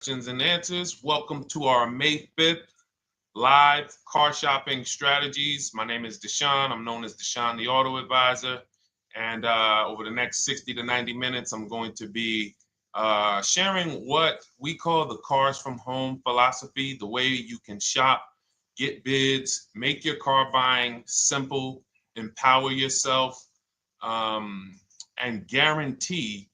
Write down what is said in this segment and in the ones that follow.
questions and answers. Welcome to our May 5th live car shopping strategies. My name is Deshone. I'm known as Deshone the Auto Advisor. And over the next 60 to 90 minutes, I'm going to be sharing what we call the cars from home philosophy, the way you can shop, get bids, make your car buying simple, empower yourself, um, and guarantee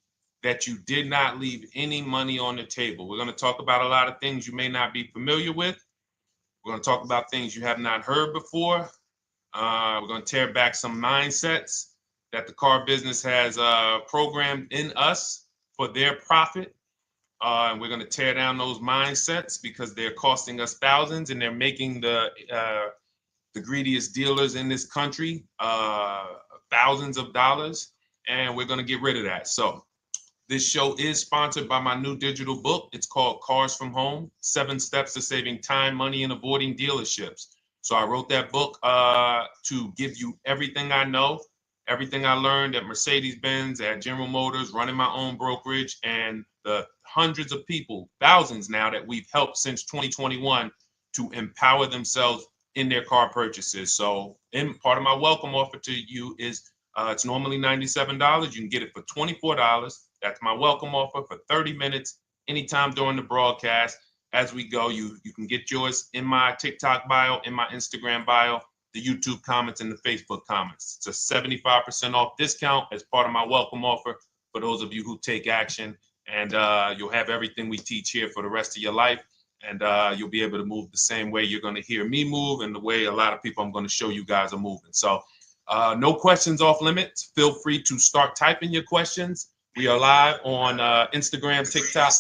that you did not leave any money on the table. We're going to talk about a lot of things you may not be familiar with. We're going to talk about things you have not heard before. We're going to tear back some mindsets that the car business has programmed in us for their profit. And we're going to tear down those mindsets because they're costing us thousands and they're making the greediest dealers in this country thousands of dollars. And we're going to get rid of that. So this show is sponsored by my new digital book. It's called Cars from Home, 7 Steps to Saving Time, Money, and Avoiding Dealerships. So I wrote that book to give you everything I know, everything I learned at Mercedes-Benz, at General Motors, running my own brokerage, and the hundreds of people, thousands now, that we've helped since 2021 to empower themselves in their car purchases. So in part of my welcome offer to you is it's normally $97. You can get it for $24. That's my welcome offer for 30 minutes, anytime during the broadcast. As we go, you can get yours in my TikTok bio, in my Instagram bio, the YouTube comments, and the Facebook comments. It's a 75% off discount as part of my welcome offer for those of you who take action. And you'll have everything we teach here for the rest of your life. And you'll be able to move the same way you're going to hear me move and the way a lot of people I'm going to show you guys are moving. So no questions off limits. Feel free to start typing your questions. We are live on Instagram, TikTok.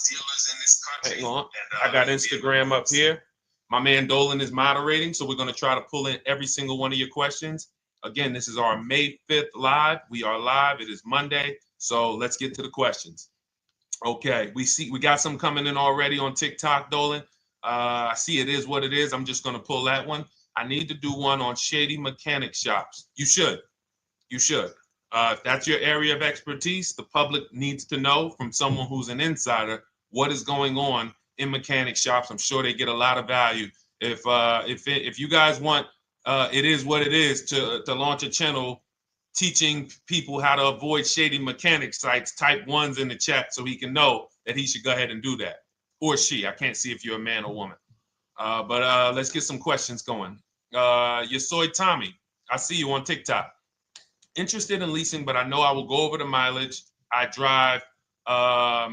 Hang on. I got Instagram up here. My man Dolan is moderating, so we're going to try to pull in every single one of your questions. Again, this is our May 5th live. We are live. It is Monday. So let's get to the questions. Okay, we got some coming in already on TikTok, Dolan. I see it is what it is. I'm just going to pull that one. I need to do one on shady mechanic shops. You should. If that's your area of expertise, the public needs to know from someone who's an insider what is going on in mechanic shops. I'm sure they get a lot of value. If you guys want, it is what it is to launch a channel teaching people how to avoid shady mechanic sites, type ones in the chat so he can know that he should go ahead and do that. Or she. I can't see if you're a man or woman. But let's get some questions going. Yosoy Tommy, I see you on TikTok. Interested in leasing, but I know I will go over the mileage. I drive a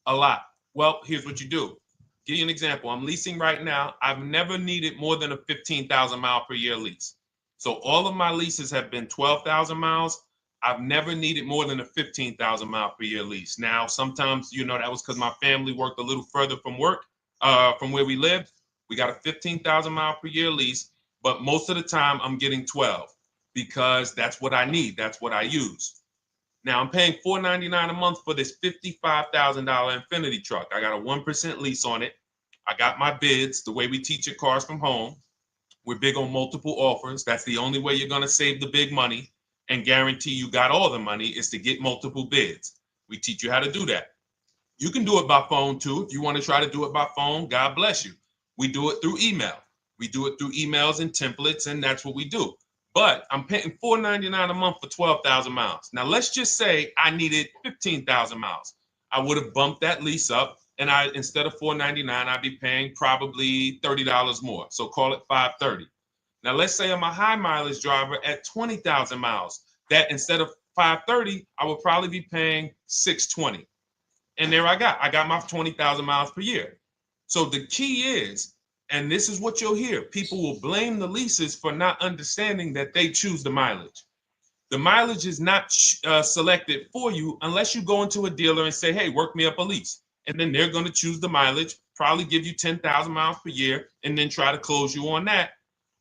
lot. Well, here's what you do. Give you an example. I'm leasing right now. I've never needed more than a 15,000 mile per year lease. So all of my leases have been 12,000 miles. I've never needed more than a 15,000 mile per year lease. Now, sometimes, that was because my family worked a little further from where we lived. We got a 15,000 mile per year lease, but most of the time I'm getting 12 because that's what I need. That's what I use. Now I'm paying $499 a month for this $55,000 Infinity truck. I got a 1% lease on it. I got my bids, the way we teach at Cars from Home. We're big on multiple offers. That's the only way you're going to save the big money and guarantee you got all the money is to get multiple bids. We teach you how to do that. You can do it by phone too. If you want to try to do it by phone, God bless you. We do it through email. We do it through emails and templates, and that's what we do. But I'm paying $499 a month for 12,000 miles. Now, let's just say I needed 15,000 miles. I would have bumped that lease up, and instead of $499, I'd be paying probably $30 more. So call it $530. Now, let's say I'm a high mileage driver at 20,000 miles. That instead of $530, I would probably be paying $620. And there I got my 20,000 miles per year. So the key is, and this is what you'll hear, people will blame the leases for not understanding that they choose the mileage. The mileage is not selected for you unless you go into a dealer and say, hey, work me up a lease. And then they're going to choose the mileage, probably give you 10,000 miles per year, and then try to close you on that.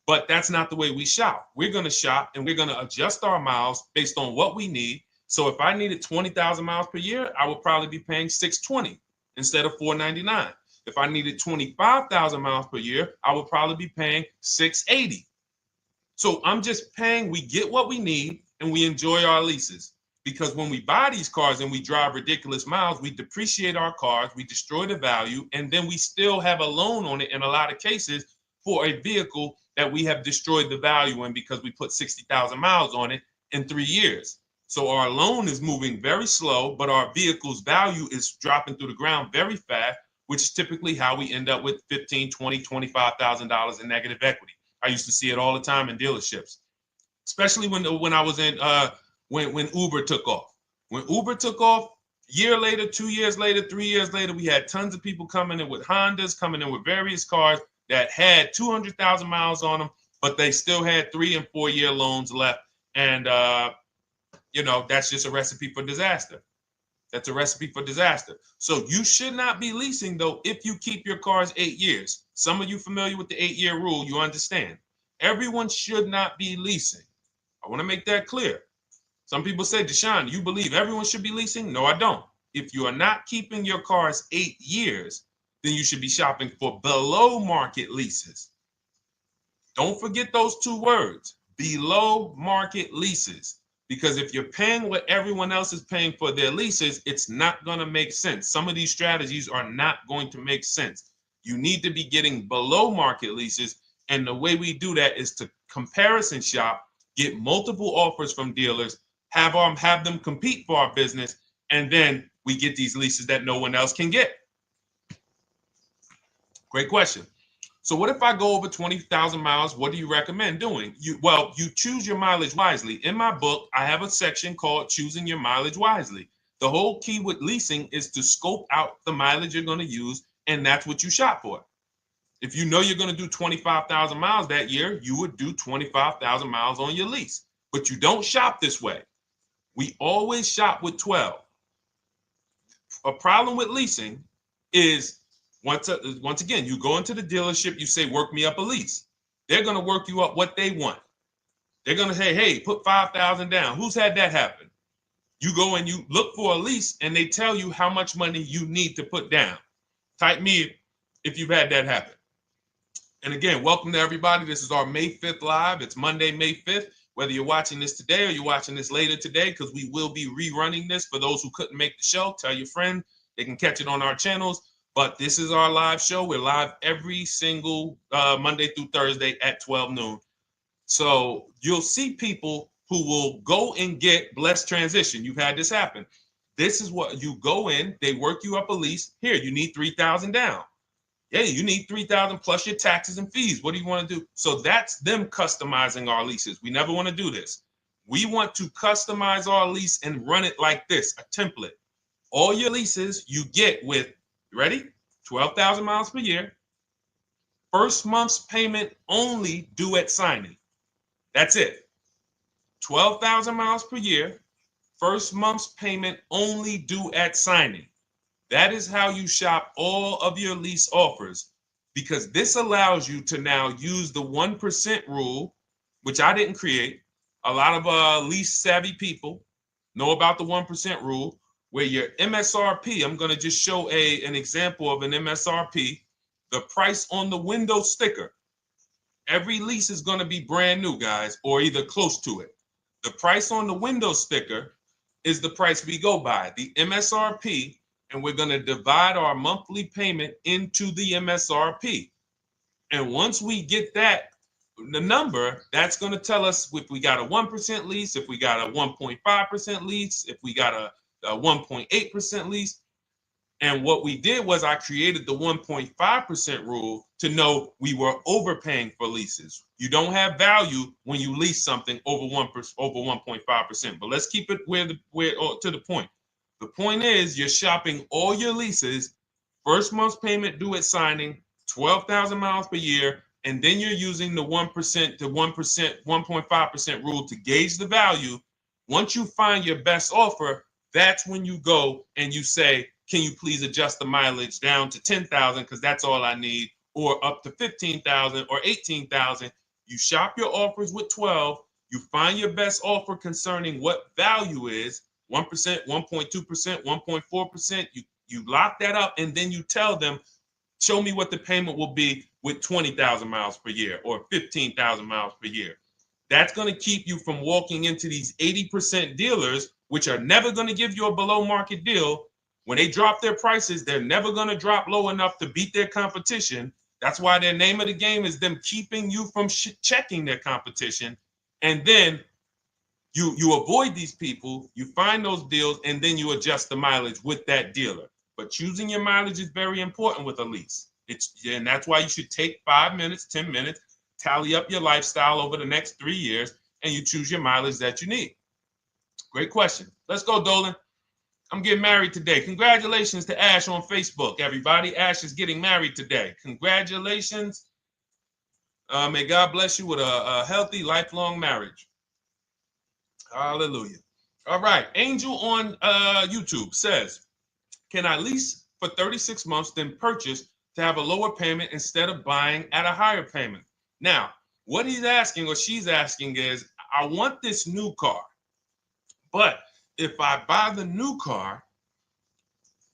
But that's not the way we shop. We're going to shop and we're going to adjust our miles based on what we need. So if I needed 20,000 miles per year, I would probably be paying $620 instead of $499. If I needed 25,000 miles per year, I would probably be paying $680. So I'm just paying, we get what we need and we enjoy our leases. because when we buy these cars and we drive ridiculous miles, we depreciate our cars, we destroy the value, and then we still have a loan on it in a lot of cases for a vehicle that we have destroyed the value in because we put 60,000 miles on it in 3 years. So our loan is moving very slow, but our vehicle's value is dropping through the ground very fast, which is typically how we end up with $15,000, $20,000, $25,000 in negative equity. I used to see it all the time in dealerships, especially when I was in when Uber took off. When Uber took off, year later, 2 years later, 3 years later, we had tons of people coming in with Hondas, coming in with various cars that had 200,000 miles on them, but they still had 3 and 4 year loans left. And, that's just a recipe for disaster. That's a recipe for disaster. So you should not be leasing, though, if you keep your cars 8 years. Some of you familiar with the 8-year rule, you understand. Everyone should not be leasing. I want to make that clear. Some people say, Deshone, you believe everyone should be leasing? No, I don't. If you are not keeping your cars 8 years, then you should be shopping for below market leases. Don't forget those 2 words, below market leases. Because if you're paying what everyone else is paying for their leases, it's not going to make sense. Some of these strategies are not going to make sense. You need to be getting below market leases. And the way we do that is to comparison shop, get multiple offers from dealers, have them compete for our business, and then we get these leases that no one else can get. Great question. So what if I go over 20,000 miles? What do you recommend doing? You choose your mileage wisely. In my book, I have a section called Choosing Your Mileage Wisely. The whole key with leasing is to scope out the mileage you're going to use, and that's what you shop for. If you know you're going to do 25,000 miles that year, you would do 25,000 miles on your lease. But you don't shop this way. We always shop with 12. A problem with leasing is once again, you go into the dealership, you say, work me up a lease. They're going to work you up what they want. They're going to say, hey, put 5,000 down. Who's had that happen? You go and you look for a lease and they tell you how much money you need to put down. Type me if you've had that happen. And again, welcome to everybody. This is our May 5th live. It's Monday, May 5th. Whether you're watching this today or you're watching this later today, because we will be rerunning this for those who couldn't make the show. Tell your friend they can catch it on our channels. But this is our live show. We're live every single Monday through Thursday at 12 noon. So you'll see people who will go and get Blessed Transition. You've had this happen. This is what you go in. They work you up a lease. Here, you need 3,000 down. Hey, you need 3,000 plus your taxes and fees. What do you want to do? So that's them customizing our leases. We never want to do this. We want to customize our lease and run it like this, a template. All your leases you get with, ready? 12,000 miles per year. First month's payment only due at signing. That's it. 12,000 miles per year. First month's payment only due at signing. That is how you shop all of your lease offers, because this allows you to now use the 1% rule, which I didn't create. A lot of lease savvy people know about the 1% rule, where your MSRP, I'm going to just show an example of an MSRP, the price on the window sticker. Every lease is going to be brand new, guys, or either close to it. The price on the window sticker is the price we go by, the MSRP, and we're going to divide our monthly payment into the MSRP. And once we get that, the number, that's going to tell us if we got a 1% lease, if we got a 1.5% lease, if we got a 1.8% lease. And what we did was I created the 1.5% rule to know we were overpaying for leases. You don't have value when you lease something over 1.5%. But let's keep it to the point. The point is you're shopping all your leases, first month's payment due at signing, 12,000 miles per year, and then you're using the 1% to 1.5% rule to gauge the value. Once you find your best offer, that's when you go and you say, can you please adjust the mileage down to 10,000 because that's all I need, or up to 15,000 or 18,000. You shop your offers with 12. You find your best offer concerning what value is, 1%, 1.2%, 1.4%. You lock that up, and then you tell them, show me what the payment will be with 20,000 miles per year or 15,000 miles per year. That's going to keep you from walking into these 80% dealers which are never going to give you a below market deal. When they drop their prices, they're never going to drop low enough to beat their competition. That's why their name of the game is them keeping you from checking their competition. And then you avoid these people, you find those deals, and then you adjust the mileage with that dealer. But choosing your mileage is very important with a lease. And that's why you should take 5 minutes, 10 minutes, tally up your lifestyle over the next 3 years, and you choose your mileage that you need. Great question. Let's go, Dolan. I'm getting married today. Congratulations to Ash on Facebook, everybody. Ash is getting married today. Congratulations. May God bless you with a healthy, lifelong marriage. Hallelujah. All right. Angel on YouTube says, can I lease for 36 months, then purchase to have a lower payment instead of buying at a higher payment? Now, what he's asking or she's asking is, I want this new car, but if I buy the new car,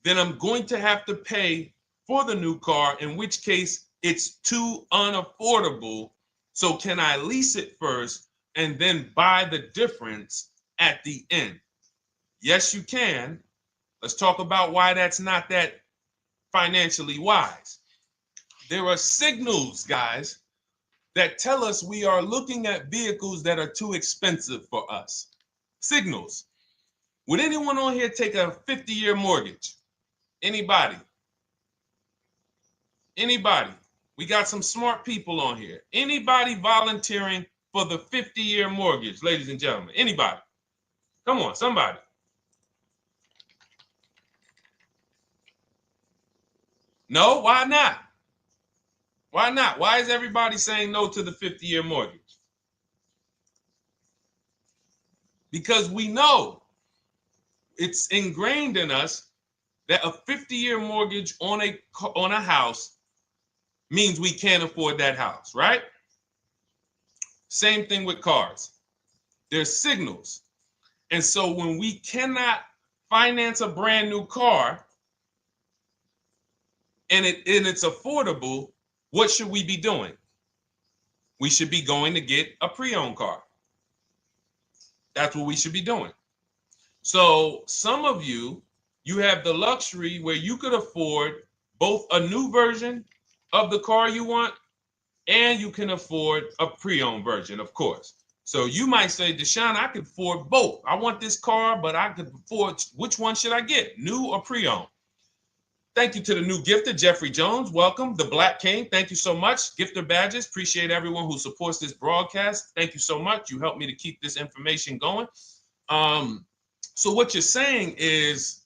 then I'm going to have to pay for the new car, in which case it's too unaffordable. So can I lease it first and then buy the difference at the end? Yes, you can. Let's talk about why that's not that financially wise. There are signals, guys, that tell us we are looking at vehicles that are too expensive for us. Signals. Would anyone on here take a 50-year mortgage? Anybody? Anybody? We got some smart people on here. Anybody volunteering for the 50-year mortgage, ladies and gentlemen? Anybody? Come on, somebody. No, why not? Why not? Why is everybody saying no to the 50-year mortgage? Because we know it's ingrained in us that a 50-year mortgage on a house means we can't afford that house, right? Same thing with cars. There's signals. And so when we cannot finance a brand new car and it's affordable, what should we be doing? We should be going to get a pre-owned car. That's what we should be doing. So some of you have the luxury where you could afford both a new version of the car you want, and you can afford a pre-owned version, of course. So you might say, Deshone, I could afford both. I want this car, but I could afford, which one should I get, new or pre-owned? Thank you to the new gifter, Jeffrey Jones. Welcome, the Black King. Thank you so much. Gifter badges. Appreciate everyone who supports this broadcast. Thank you so much. You helped me to keep this information going. So what you're saying is,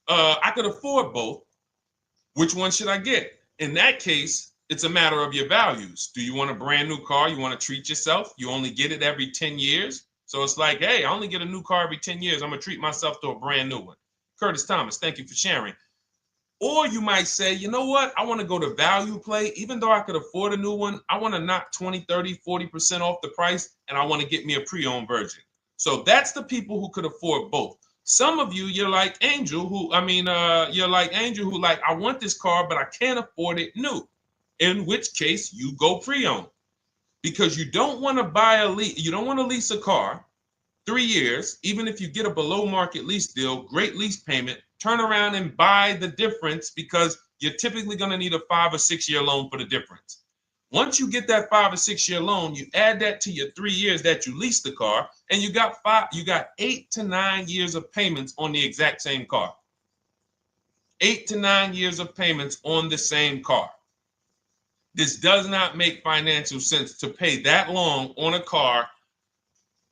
I could afford both. Which one should I get? In that case, it's a matter of your values. Do you want a brand new car? You want to treat yourself? You only get it every 10 years. So it's like, hey, I only get a new car every 10 years. I'm going to treat myself to a brand new one. Curtis Thomas, thank you for sharing. Or you might say, you know what? I want to go to value play. Even though I could afford a new one, I want to knock 20, 30, 40% off the price, and I want to get me a pre-owned version. So that's the people who could afford both. Some of you, you're like Angel, who like, I want this car, but I can't afford it new. In which case you go pre-owned, because you don't want to buy you don't want to lease a car 3 years, even if you get a below market lease deal, great lease payment, turn around and buy the difference, because you're typically going to need a 5 or 6 year loan for the difference. Once you get that 5 or 6 year loan, you add that to your 3 years that you leased the car, and you got 8 to 9 years of payments on the exact same car. 8 to 9 years of payments on the same car. This does not make financial sense to pay that long on a car.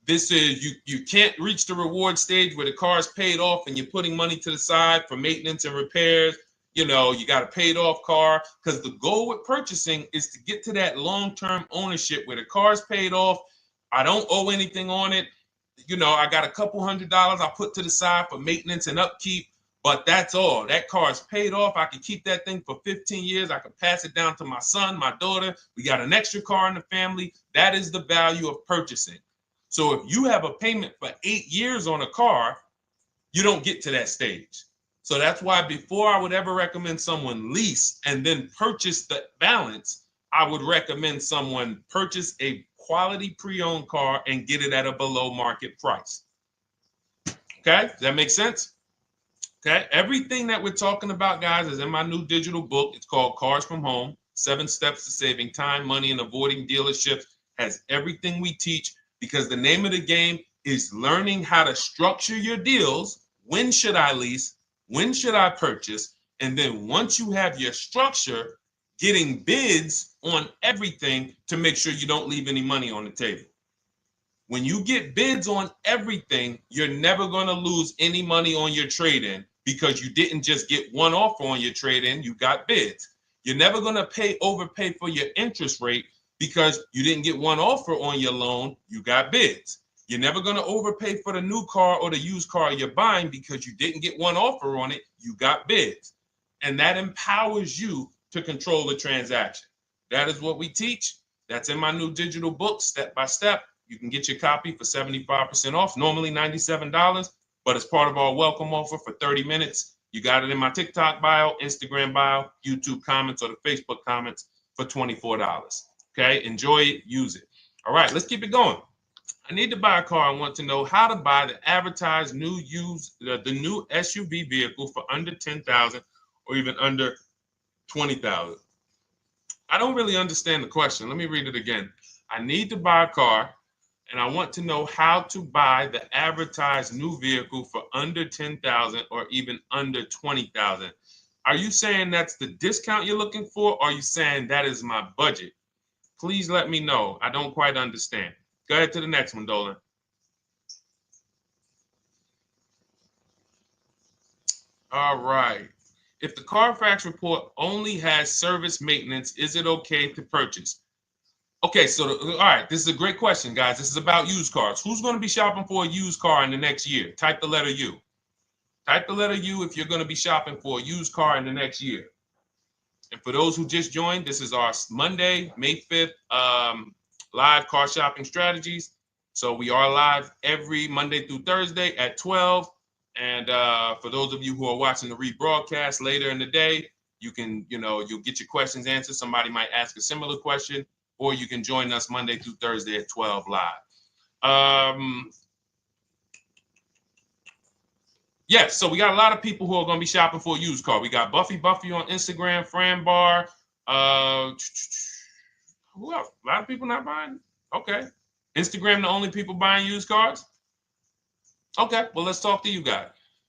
This is, you can't reach the reward stage where the car is paid off and you're putting money to the side for maintenance and repairs. You know, you got a paid off car, because the goal with purchasing is to get to that long-term ownership where the car is paid off. I don't owe anything on it. You know, I got a couple $100 I put to the side for maintenance and upkeep, but that's all. That car is paid off. I can keep that thing for 15 years. I can pass it down to my son, my daughter. We got an extra car in the family. That is the value of purchasing. So if you have a payment for 8 years on a car, you don't get to that stage. So that's why before I would ever recommend someone lease and then purchase the balance, I would recommend someone purchase a quality pre-owned car and get it at a below market price. Okay, does that make sense? Okay, everything that we're talking about, guys, is in my new digital book. It's called Cars from Home, 7 Steps to Saving Time, Money, and Avoiding Dealerships. Has everything we teach, because the name of the game is learning how to structure your deals. When should I lease? When should I purchase? And then once you have your structure, getting bids on everything to make sure you don't leave any money on the table. When you get bids on everything, you're never going to lose any money on your trade-in, because you didn't just get one offer on your trade-in, you got bids. You're never going to overpay for your interest rate, because you didn't get one offer on your loan, you got bids. You're never going to overpay for the new car or the used car you're buying, because you didn't get one offer on it, you got bids. And that empowers you to control the transaction. That is what we teach. That's in my new digital book, step by step. You can get your copy for 75% off, normally $97, but it's part of our welcome offer for 30 minutes. You got it in my TikTok bio, Instagram bio, YouTube comments, or the Facebook comments for $24. Okay, enjoy it, use it. All right, let's keep it going. I need to buy a car. I want to know how to buy the advertised the new SUV vehicle for under $10,000 or even under $20,000. I don't really understand the question. Let me read it again. I need to buy a car, and I want to know how to buy the advertised new vehicle for under $10,000 or even under $20,000. Are you saying that's the discount you're looking for, or are you saying that is my budget? Please let me know. I don't quite understand. Go ahead to the next one, Dolan. All right. If the Carfax report only has service maintenance, is it okay to purchase? Okay, so all right, this is a great question, guys. This is about used cars. Who's going to be shopping for a used car in the next year? Type the letter U. Type the letter U if you're going to be shopping for a used car in the next year. And for those who just joined, this is our Monday, May 5th, live car shopping strategies. So we are live every Monday through Thursday at 12. And for those of you who are watching the rebroadcast later in the day, you can, you'll get your questions answered. Somebody might ask a similar question, or you can join us Monday through Thursday at 12 live. Yes, so we got a lot of people who are going to be shopping for a used car. We got Buffy on Instagram, Fran Bar. Who else? A lot of people not buying? Okay. Instagram, the only people buying used cars? Okay, well, let's talk to you guys.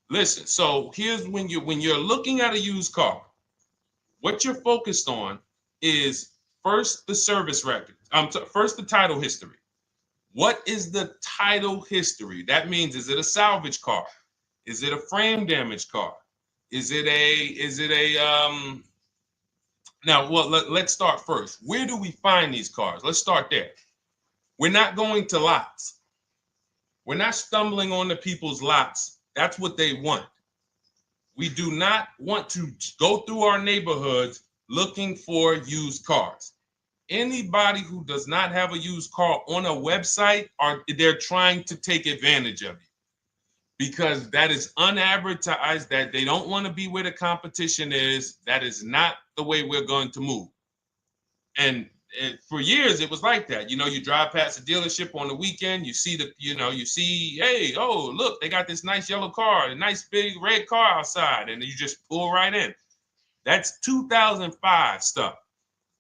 Listen, so here's when you're looking at a used car, what you're focused on is first the service record. First the title history. What is the title history? That means, is it a salvage car? Is it a frame damage car? Is it a now, well, let's start first. Where do we find these cars? Let's start there. We're not going to lots. We're not stumbling onto people's lots. That's what they want. We do not want to go through our neighborhoods looking for used cars. Anybody who does not have a used car on a website, they're trying to take advantage of you, because that is unadvertised, that they don't want to be where the competition is. That is not the way we're going to move. And for years, it was like that. You drive past a dealership on the weekend, you see hey, oh, look, they got this nice yellow car, a nice big red car outside, and you just pull right in. That's 2005 stuff.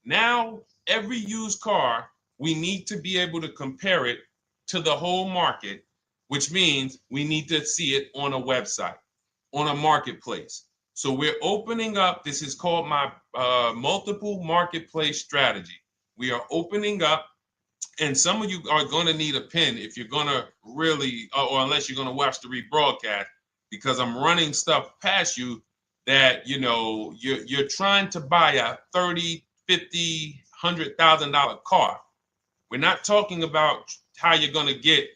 Now, every used car, we need to be able to compare it to the whole market, which means we need to see it on a website, on a marketplace. So we're opening up, this is called my multiple marketplace strategy. We are opening up, and some of you are going to need a pen if you're going to really, or unless you're going to watch the rebroadcast, because I'm running stuff past you that, you're trying to buy a $30,000, $50,000, $100,000 car. We're not talking about how you're going to get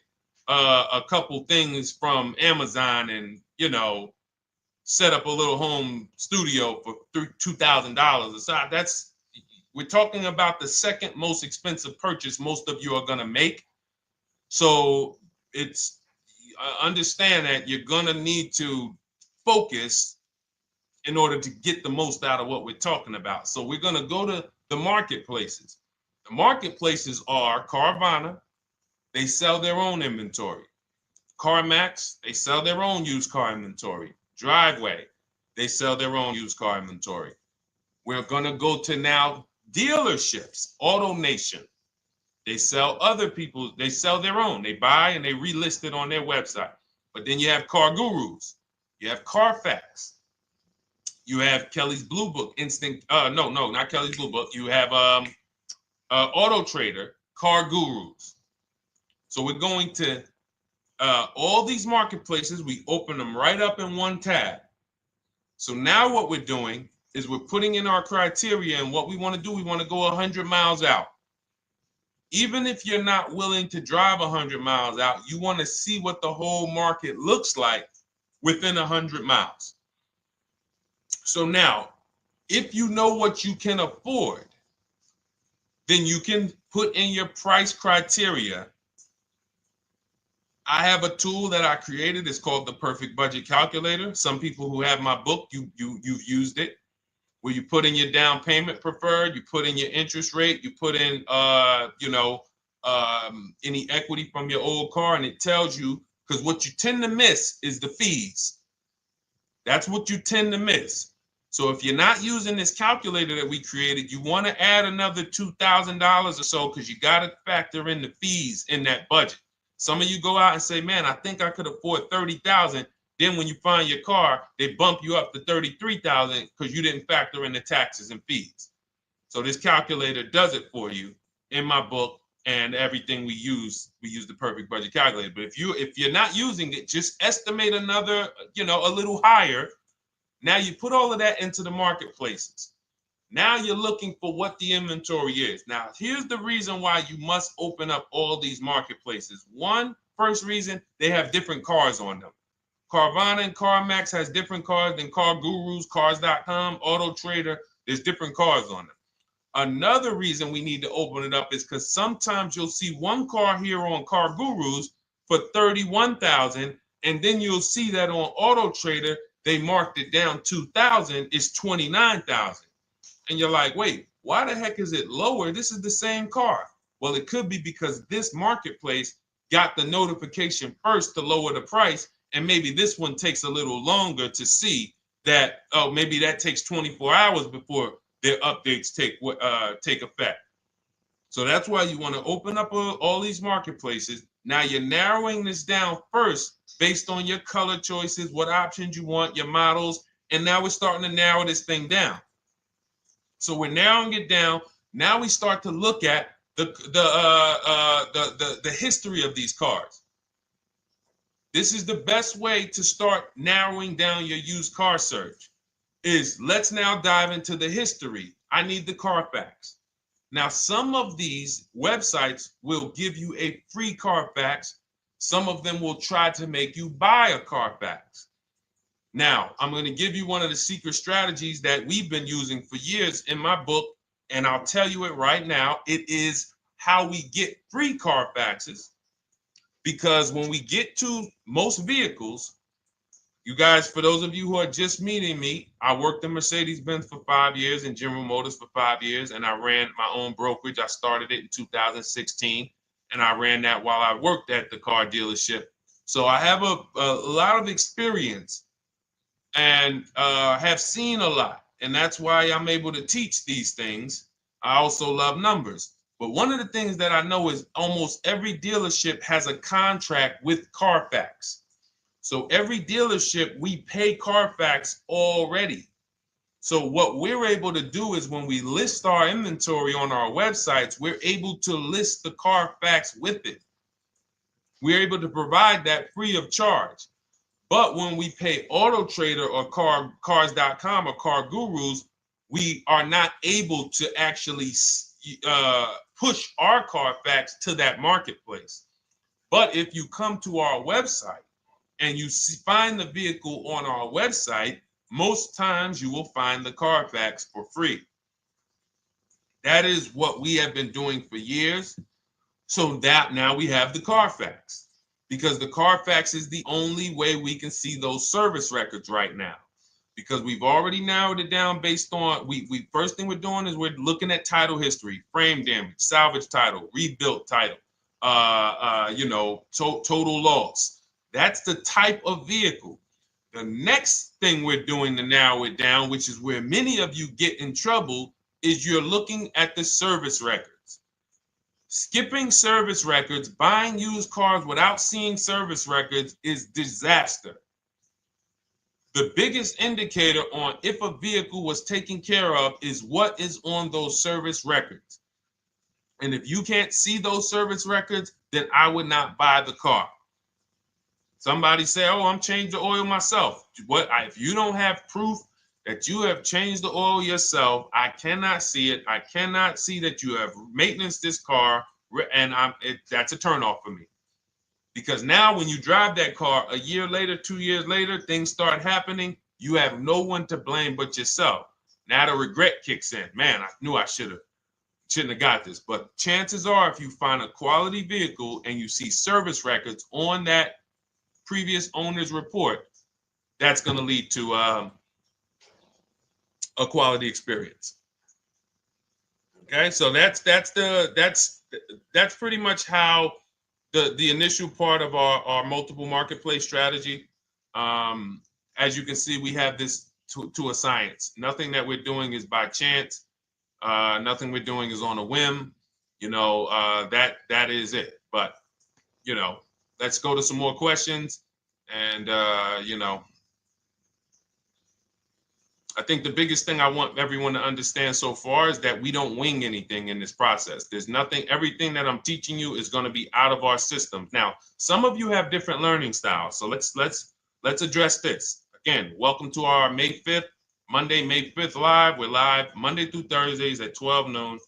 a couple things from Amazon and, set up a little home studio for $2,000 aside. We're talking about the second most expensive purchase most of you are going to make. So understand that you're going to need to focus in order to get the most out of what we're talking about. So we're going to go to the marketplaces. The marketplaces are Carvana. They sell their own inventory. CarMax, they sell their own used car inventory. Driveway, they sell their own used car inventory. We're going to go to now dealerships. AutoNation, they sell other people's, they sell their own. They buy and they relist it on their website. But then you have Car Gurus, you have Carfax, you have Kelly's Blue Book, no, not Kelly's Blue Book. You have Auto Trader, Car Gurus. So we're going to all these marketplaces, we open them right up in one tab. So now what we're doing is we're putting in our criteria, and what we want to do, we want to go 100 miles out. Even if you're not willing to drive 100 miles out, you want to see what the whole market looks like within 100 miles. So now, if you know what you can afford, then you can put in your price criteria. I have a tool that I created. It's called the Perfect Budget Calculator. Some people who have my book, you've used it, where you put in your down payment preferred, you put in your interest rate, you put in any equity from your old car, and it tells you, because what you tend to miss is the fees. That's what you tend to miss. So if you're not using this calculator that we created, you want to add another $2,000 or so, because you got to factor in the fees in that budget. Some of you go out and say, man, I think I could afford $30,000. Then when you find your car, they bump you up to $33,000 because you didn't factor in the taxes and fees. So this calculator does it for you in my book, and everything we use the Perfect Budget Calculator. But if you're not using it, just estimate another, a little higher. Now you put all of that into the marketplaces. Now you're looking for what the inventory is. Now, here's the reason why you must open up all these marketplaces. First reason, they have different cars on them. Carvana and CarMax has different cars than Car Gurus, Cars.com, Auto Trader. There's different cars on them. Another reason we need to open it up is because sometimes you'll see one car here on Car Gurus for $31,000, and then you'll see that on Auto Trader, they marked it down $2,000, it's $29,000. And you're like, wait, why the heck is it lower? This is the same car. Well, it could be because this marketplace got the notification first to lower the price, and maybe this one takes a little longer to see that, oh, maybe that takes 24 hours before their updates take effect. So that's why you want to open up all these marketplaces. Now you're narrowing this down first based on your color choices, what options you want, your models, and now we're starting to narrow this thing down. So we're narrowing it down. Now we start to look at the history of these cars. This is the best way to start narrowing down your used car search. Let's now dive into the history. I need the Carfax. Now, some of these websites will give you a free Carfax. Some of them will try to make you buy a Carfax. Now, I'm going to give you one of the secret strategies that we've been using for years in my book, and I'll tell you it right now. It is how we get free Carfaxes, because when we get to most vehicles, you guys, for those of you who are just meeting me, I worked in Mercedes-Benz for 5 years and General Motors for 5 years, and I ran my own brokerage. I started it in 2016, and I ran that while I worked at the car dealership. So I have a lot of experience and have seen a lot, and that's why I'm able to teach these things. I also love numbers. But one of the things that I know is almost every dealership has a contract with Carfax. So every dealership, we pay Carfax already. So what we're able to do is when we list our inventory on our websites, we're able to list the Carfax with it. We're able to provide that free of charge. But when we pay Auto Trader or Cars.com or Car Gurus, we are not able to actually push our Carfax to that marketplace. But if you come to our website and you find the vehicle on our website, most times you will find the Carfax for free. That is what we have been doing for years. So that now we have the Carfax, because the Carfax is the only way we can see those service records right now, because we've already narrowed it down based on, first thing we're doing is we're looking at title history, frame damage, salvage title, rebuilt title, total loss. That's the type of vehicle. The next thing we're doing to narrow it down, which is where many of you get in trouble, is you're looking at the service records. Skipping service records, buying used cars without seeing service records is disaster. The biggest indicator on if a vehicle was taken care of is what is on those service records. And if you can't see those service records, then I would not buy the car. Somebody say, oh, I'm changing the oil myself. If you don't have proof that you have changed the oil yourself, I cannot see it. I cannot see that you have maintenance this car, and that's a turnoff for me. Because now when you drive that car a year later, 2 years later, things start happening. You have no one to blame but yourself. Now the regret kicks in. Man, I knew I shouldn't have got this. But chances are, if you find a quality vehicle and you see service records on that previous owner's report, that's going to lead to a quality experience. Okay, so that's pretty much how the initial part of our multiple marketplace strategy. As you can see, we have this to a science. Nothing that we're doing is by chance. Nothing we're doing is on a whim. That is it. But let's go to some more questions. And I think the biggest thing I want everyone to understand so far is that we don't wing anything in this process. There's nothing, everything that I'm teaching you is going to be out of our system. Now, some of you have different learning styles. So let's address this. Again, welcome to our May 5th, Monday, May 5th live. We're live Monday through Thursdays at 12 noon.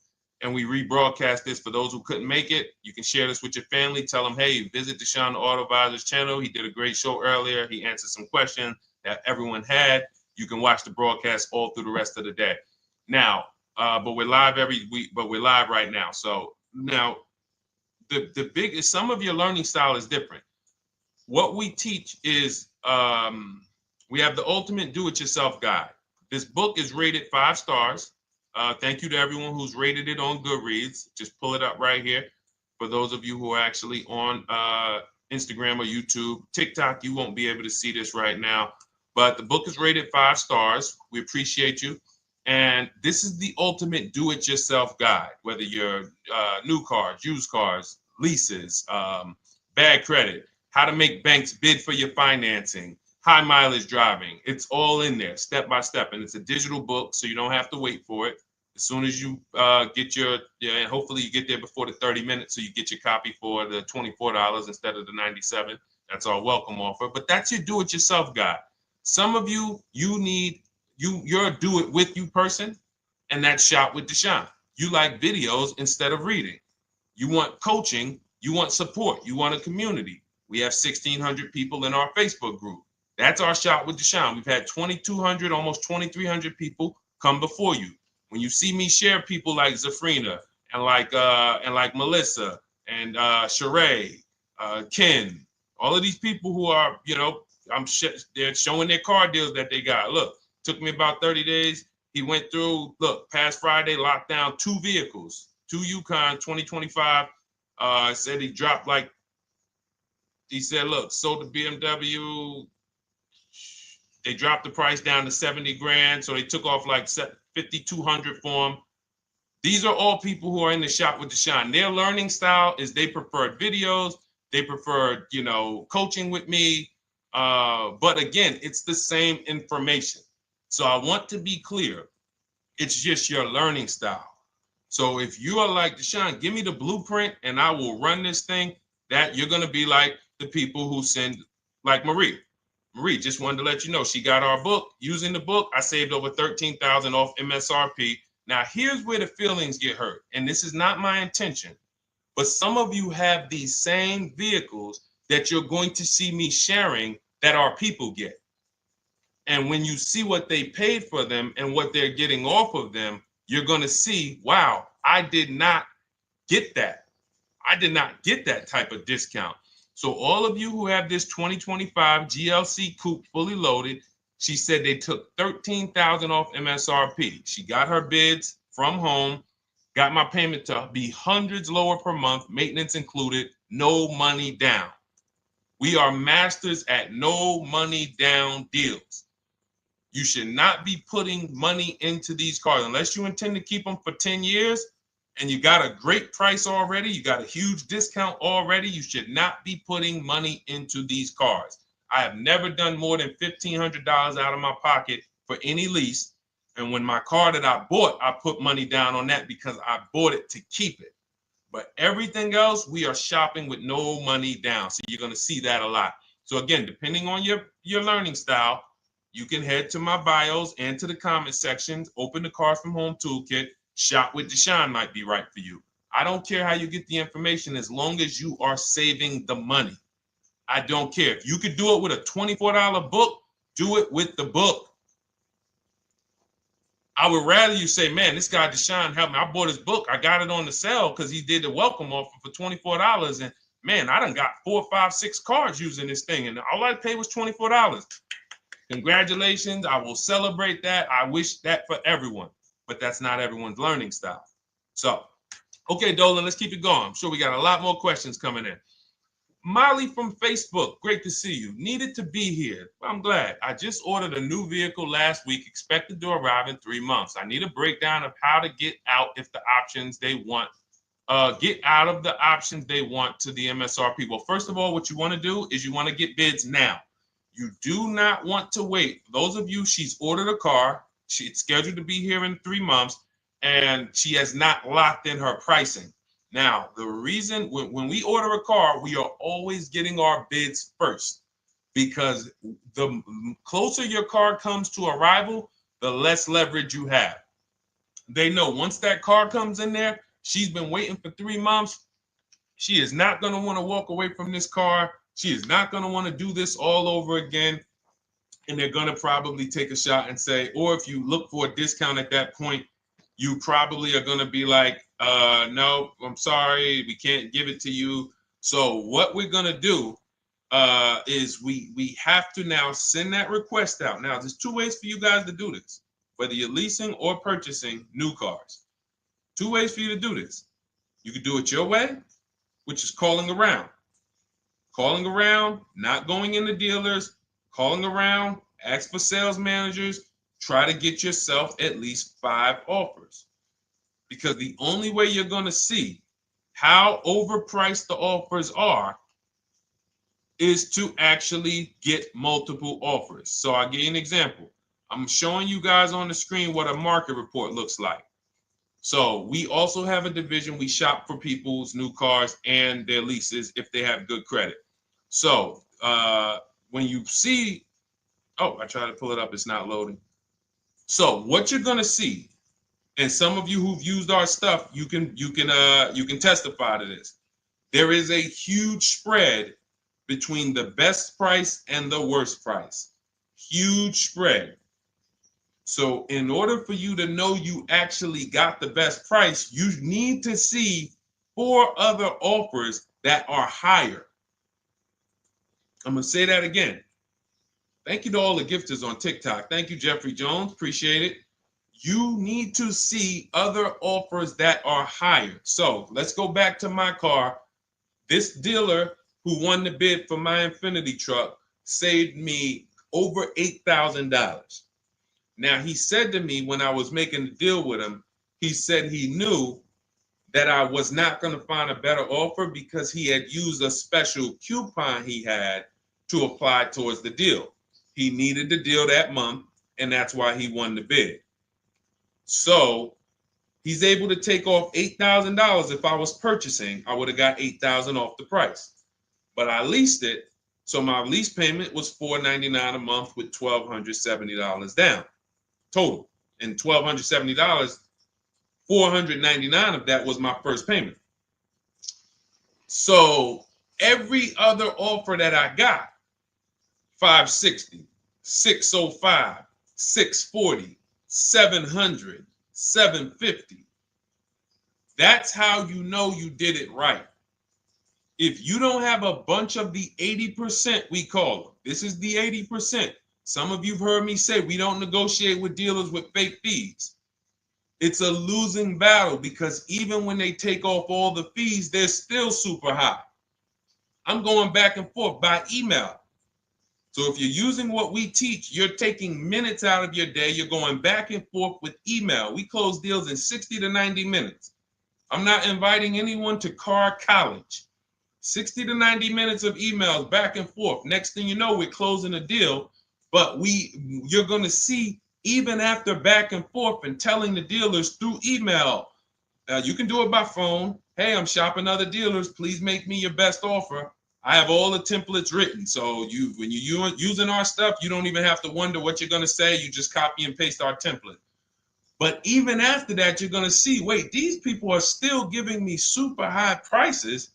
And we rebroadcast this for those who couldn't make it. You can share this with your family. Tell them, hey, visit Deshone the Auto Advisor's channel. He did a great show earlier. He answered some questions that everyone had. You can watch the broadcast all through the rest of the day. Now, but we're live every week, but we're live right now. So now the biggest, some of your learning style is different. What we teach is we have the ultimate do-it-yourself guide. This book is rated 5 stars. Thank you to everyone who's rated it on Goodreads. Just pull it up right here. For those of you who are actually on Instagram or YouTube, TikTok, you won't be able to see this right now. But the book is rated 5 stars. We appreciate you. And this is the ultimate do-it-yourself guide, whether you're new cars, used cars, leases, bad credit, how to make banks bid for your financing, high mileage driving. It's all in there, step by step. And it's a digital book, so you don't have to wait for it. As soon as you get and hopefully you get there before the 30 minutes, so you get your copy for the $24 instead of the $97. That's our welcome offer. But that's your do-it-yourself guide. Some of you, you're a do-it-with-you person, and that's Shop with Deshone. You like videos instead of reading. You want coaching. You want support. You want a community. We have 1,600 people in our Facebook group. That's our Shop with Deshone. We've had 2,200, almost 2,300 people come before you. When you see me share people like Zafrina and like Melissa and Sheree, Ken, all of these people who are, they're showing their car deals that they got. Look, took me about 30 days. He went through, past Friday, locked down 2 vehicles, 2 Yukon 2025. Said he dropped sold the BMW. They dropped the price down to 70 grand. So they took off like 5,200 for him. These are all people who are in the Shop with Deshone. Their learning style is they prefer videos. They prefer, coaching with me. But again, it's the same information. So I want to be clear. It's just your learning style. So if you are like Deshone, give me the blueprint and I will run this thing. That you're going to be like the people who send, like Marie. Marie just wanted to let you know she got our book. Using the book, I saved over $13,000 off MSRP. Now here's where the feelings get hurt. And this is not my intention. But some of you have these same vehicles that you're going to see me sharing that our people get. And when you see what they paid for them and what they're getting off of them, you're going to see, wow, I did not get that. I did not get that type of discount. So all of you who have this 2025 GLC coupe fully loaded, she said they took $13,000 off MSRP. She got her bids from home, got my payment to be hundreds lower per month, maintenance included, no money down. We are masters at no money down deals. You should not be putting money into these cars unless you intend to keep them for 10 years and you got a great price already. You got a huge discount already. You should not be putting money into these cars. I have never done more than $1,500 out of my pocket for any lease. And when my car that I bought, I put money down on that because I bought it to keep it. But everything else, we are shopping with no money down. So you're going to see that a lot. So again, depending on your learning style, you can head to my bios and to the comment sections, open the Cars from Home Toolkit, Shop with Deshone might be right for you. I don't care how you get the information as long as you are saving the money. I don't care. If you could do it with a $24 book, do it with the book. I would rather you say, man, this guy Deshone helped me. I bought his book. I got it on the sale because he did the welcome offer for $24. And man, I done got 4, 5, 6 cars using this thing. And all I paid was $24. Congratulations. I will celebrate that. I wish that for everyone, but that's not everyone's learning style. So, okay, Dolan, let's keep it going. I'm sure we got a lot more questions coming in. Molly from Facebook, great to see you. Needed to be here. Well, I'm glad. I just ordered a new vehicle last week, expected to arrive in 3 months. I need a breakdown of how to get out if the options they want, get out of the options they want to the MSRP. Well, first of all, what you want to do is you want to get bids now. You do not want to wait. Those of you, she's ordered a car. She's scheduled to be here in 3 months, and she has not locked in her pricing. Now, the reason when we order a car, we are always getting our bids first because the closer your car comes to arrival, the less leverage you have. They know once that car comes in there, she's been waiting for 3 months. She is not going to want to walk away from this car. She is not going to want to do this all over again. And they're going to probably take a shot and say, or if you look for a discount at that point, you probably are going to be like, no, I'm sorry, we can't give it to you. So what we're going to do is we have to now send that request out. Now, there's 2 ways for you guys to do this, whether you're leasing or purchasing new cars. 2 ways for you to do this. You could do it your way, which is calling around. Calling around, not going into dealers, calling around, ask for sales managers, try to get yourself at least 5 offers. Because the only way you're going to see how overpriced the offers are is to actually get multiple offers. So I'll give you an example. I'm showing you guys on the screen what a market report looks like. So we also have a division. We shop for people's new cars and their leases if they have good credit. So when you see, oh, I tried to pull it up. It's not loading. So what you're going to see, and some of you who've used our stuff, you can testify to this. There is a huge spread between the best price and the worst price. Huge spread. So in order for you to know you actually got the best price, you need to see 4 other offers that are higher. I'm going to say that again. Thank you to all the gifters on TikTok. Thank you, Jeffrey Jones. Appreciate it. You need to see other offers that are higher. So let's go back to my car. This dealer who won the bid for my Infinity truck saved me over $8,000. Now, he said to me when I was making the deal with him, he said he knew that I was not going to find a better offer because he had used a special coupon he had to apply towards the deal. He needed the deal that month, and that's why he won the bid. So he's able to take off $8,000. If I was purchasing, I would have got $8,000 off the price. But I leased it, so my lease payment was $499 a month with $1,270 down total. And $1,270, $499 of that was my first payment. So every other offer that I got, $560, $605, $640, $700, $750. That's how you know you did it right. If you don't have a bunch of the 80%, we call them. This is the 80%. Some of you've heard me say we don't negotiate with dealers with fake fees. It's a losing battle because even when they take off all the fees, they're still super high. I'm going back and forth by email. So if you're using what we teach, you're taking minutes out of your day. You're going back and forth with email. We close deals in 60 to 90 minutes. I'm not inviting anyone to car college. 60 to 90 minutes of emails back and forth. Next thing you know, we're closing a deal. But you're going to see, even after back and forth and telling the dealers through email, you can do it by phone. Hey, I'm shopping other dealers. Please make me your best offer. I have all the templates written. So when you're using our stuff, you don't even have to wonder what you're going to say. You just copy and paste our template. But even after that, you're going to see, wait, these people are still giving me super high prices,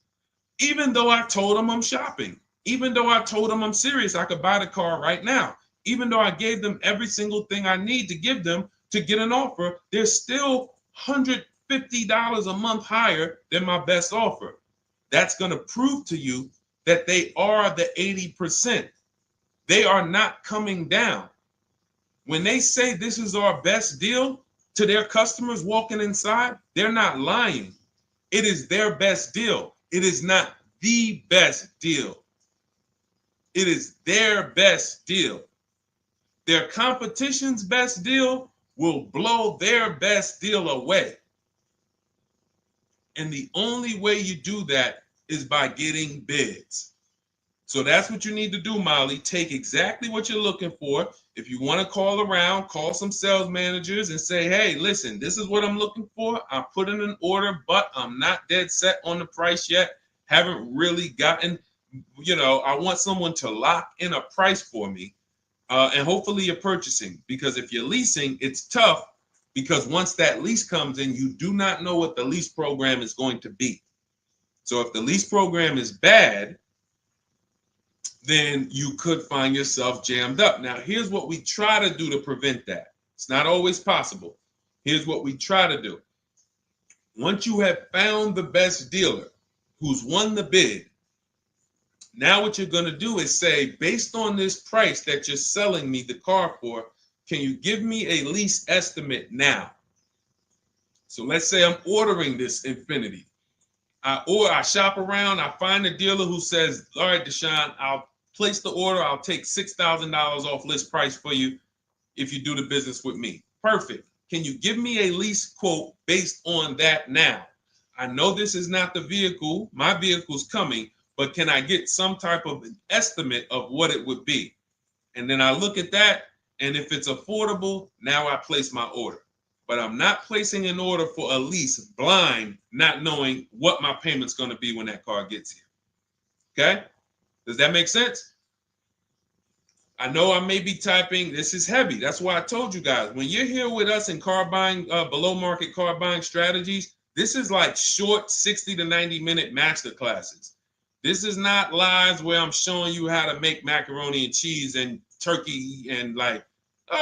even though I told them I'm shopping, even though I told them I'm serious, I could buy the car right now, even though I gave them every single thing I need to give them to get an offer, they're still $150 a month higher than my best offer. That's going to prove to you that they are the 80%. They are not coming down. When they say this is our best deal to their customers walking inside, they're not lying. It is their best deal. It is not the best deal. It is their best deal. Their competition's best deal will blow their best deal away. And the only way you do that is by getting bids. So that's what you need to do, Molly. Take exactly what you're looking for. If you want to call around, call some sales managers and say, hey, listen, this is what I'm looking for. I put in an order, but I'm not dead set on the price yet. Haven't really gotten, I want someone to lock in a price for me. And hopefully you're purchasing, because if you're leasing, it's tough, because once that lease comes in, you do not know what the lease program is going to be. So if the lease program is bad, then you could find yourself jammed up. Now, here's what we try to do to prevent that. It's not always possible. Here's what we try to do. Once you have found the best dealer who's won the bid, now what you're going to do is say, based on this price that you're selling me the car for, can you give me a lease estimate now? So let's say I'm ordering this Infiniti. I shop around, I find a dealer who says, all right, Deshone, I'll place the order. I'll take $6,000 off list price for you if you do the business with me. Perfect. Can you give me a lease quote based on that now? I know this is not the vehicle. My vehicle's coming, but can I get some type of an estimate of what it would be? And then I look at that, and if it's affordable, now I place my order. But I'm not placing an order for a lease blind, not knowing what my payment's going to be when that car gets here. Okay? Does that make sense? I know I may be typing. This is heavy. That's why I told you guys, when you're here with us in car buying, below market car buying strategies, this is like short 60 to 90 minute master classes. This is not lives where I'm showing you how to make macaroni and cheese and turkey and like,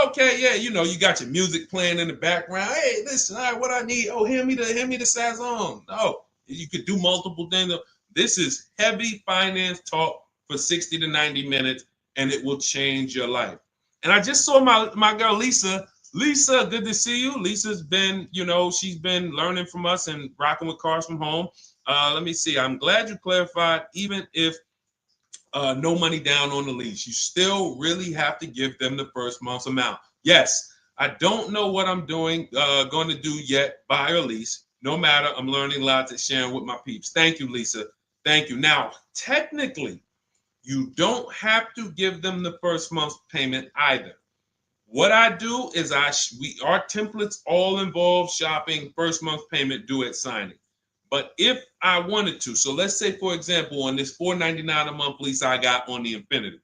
okay, yeah, you got your music playing in the background. Hey, listen, all right, what I need? Oh, hand me the Sazon. No, you could do multiple things. This is heavy finance talk for 60 to 90 minutes, and it will change your life. And I just saw my girl Lisa. Lisa, good to see you. Lisa's been, she's been learning from us and rocking with cars from home. Let me see. I'm glad you clarified, even if no money down on the lease, you still really have to give them the first month's amount. Yes, I don't know what I'm going to do yet, buy or lease. No matter, I'm learning lots and sharing with my peeps. Thank you, Lisa. Thank you. Now, technically, you don't have to give them the first month's payment either. What I do is our templates all involve shopping, first month payment due at signing. But if I wanted to, so let's say, for example, on this $499 a month lease I got on the Infiniti,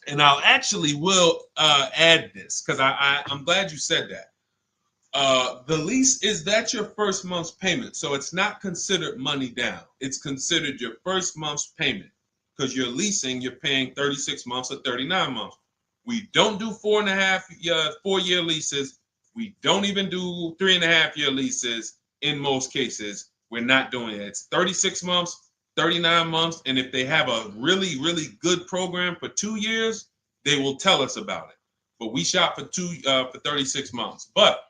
and I'll actually will add this because I'm glad you said that. The lease, is that your first month's payment? So it's not considered money down. It's considered your first month's payment because you're leasing, you're paying 36 months or 39 months. We don't do 4-year leases. We don't even do 3.5-year leases in most cases. We're not doing it. It's 36 months, 39 months. And if they have a really, really good program for 2 years, they will tell us about it. But we shop for 36 months. But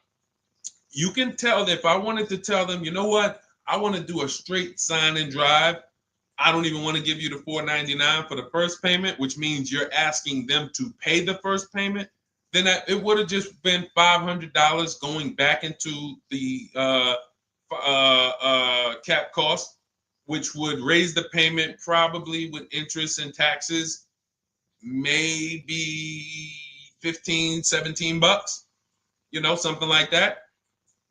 you can tell that if I wanted to tell them, you know what, I want to do a straight sign and drive, I don't even want to give you the $499 for the first payment, which means you're asking them to pay the first payment, then it would have just been $500 going back into the cap cost, which would raise the payment probably with interest and taxes, maybe 15, 17 bucks, something like that.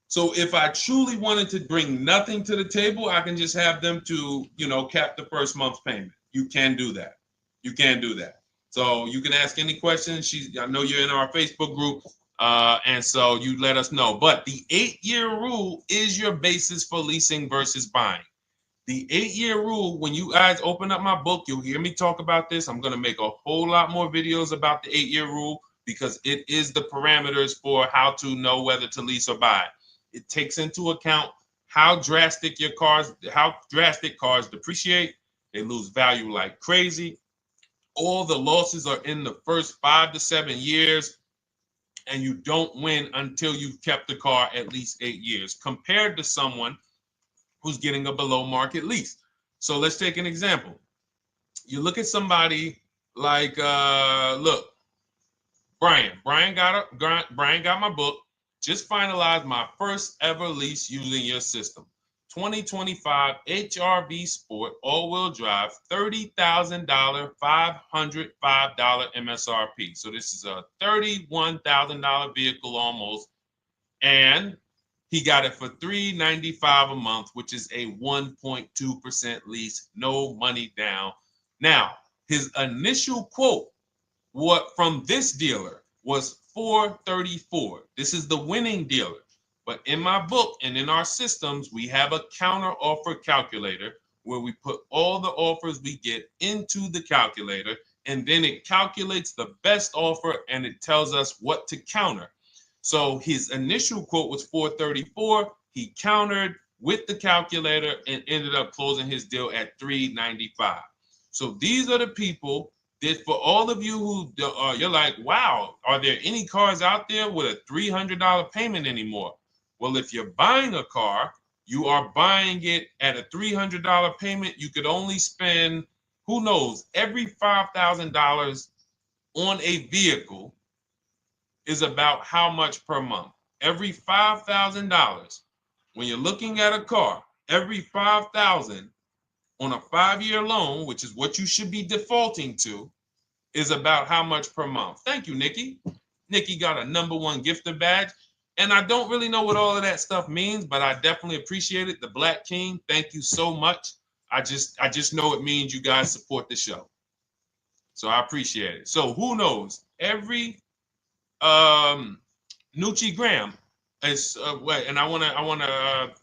So if I truly wanted to bring nothing to the table, I can just have them to, cap the first month's payment. You can do that. You can do that. So you can ask any questions. I know you're in our Facebook group, and so you let us know. But the 8-year rule is your basis for leasing versus buying. The 8-year rule, when you guys open up my book, you'll hear me talk about this. I'm going to make a whole lot more videos about the 8-year rule because it is the parameters for how to know whether to lease or buy. It takes into account how drastic cars depreciate. They lose value like crazy. All the losses are in the first 5 to 7 years, and you don't win until you've kept the car at least 8 years, compared to someone who's getting a below market lease. So let's take an example. You look at somebody like, look, Brian. Brian got my book. Just finalized my first ever lease using your system. 2025 HRV Sport all-wheel drive, $30,000, $505 MSRP. So this is a $31,000 vehicle almost, and he got it for $395 a month, which is a 1.2% lease, no money down. Now, his initial quote from this dealer was $434. This is the winning dealer. But in my book and in our systems, we have a counter offer calculator where we put all the offers we get into the calculator, and then it calculates the best offer and it tells us what to counter. So his initial quote was $434. He countered with the calculator and ended up closing his deal at $395. So these are the people that, for all of you who you're like, wow, are there any cars out there with a $300 payment anymore? Well, if you're buying a car, you are buying it at a $300 payment. You could only spend, who knows, every $5,000 on a vehicle is about how much per month. Every $5,000, when you're looking at a car, every $5,000 on a 5-year loan, which is what you should be defaulting to, is about how much per month. Thank you, Nikki. Nikki got a #1 gifter badge. And I don't really know what all of that stuff means, but I definitely appreciate it. The Black King, thank you so much. I just know it means you guys support the show. So I appreciate it. So who knows? Every Nucci Graham is and I wanna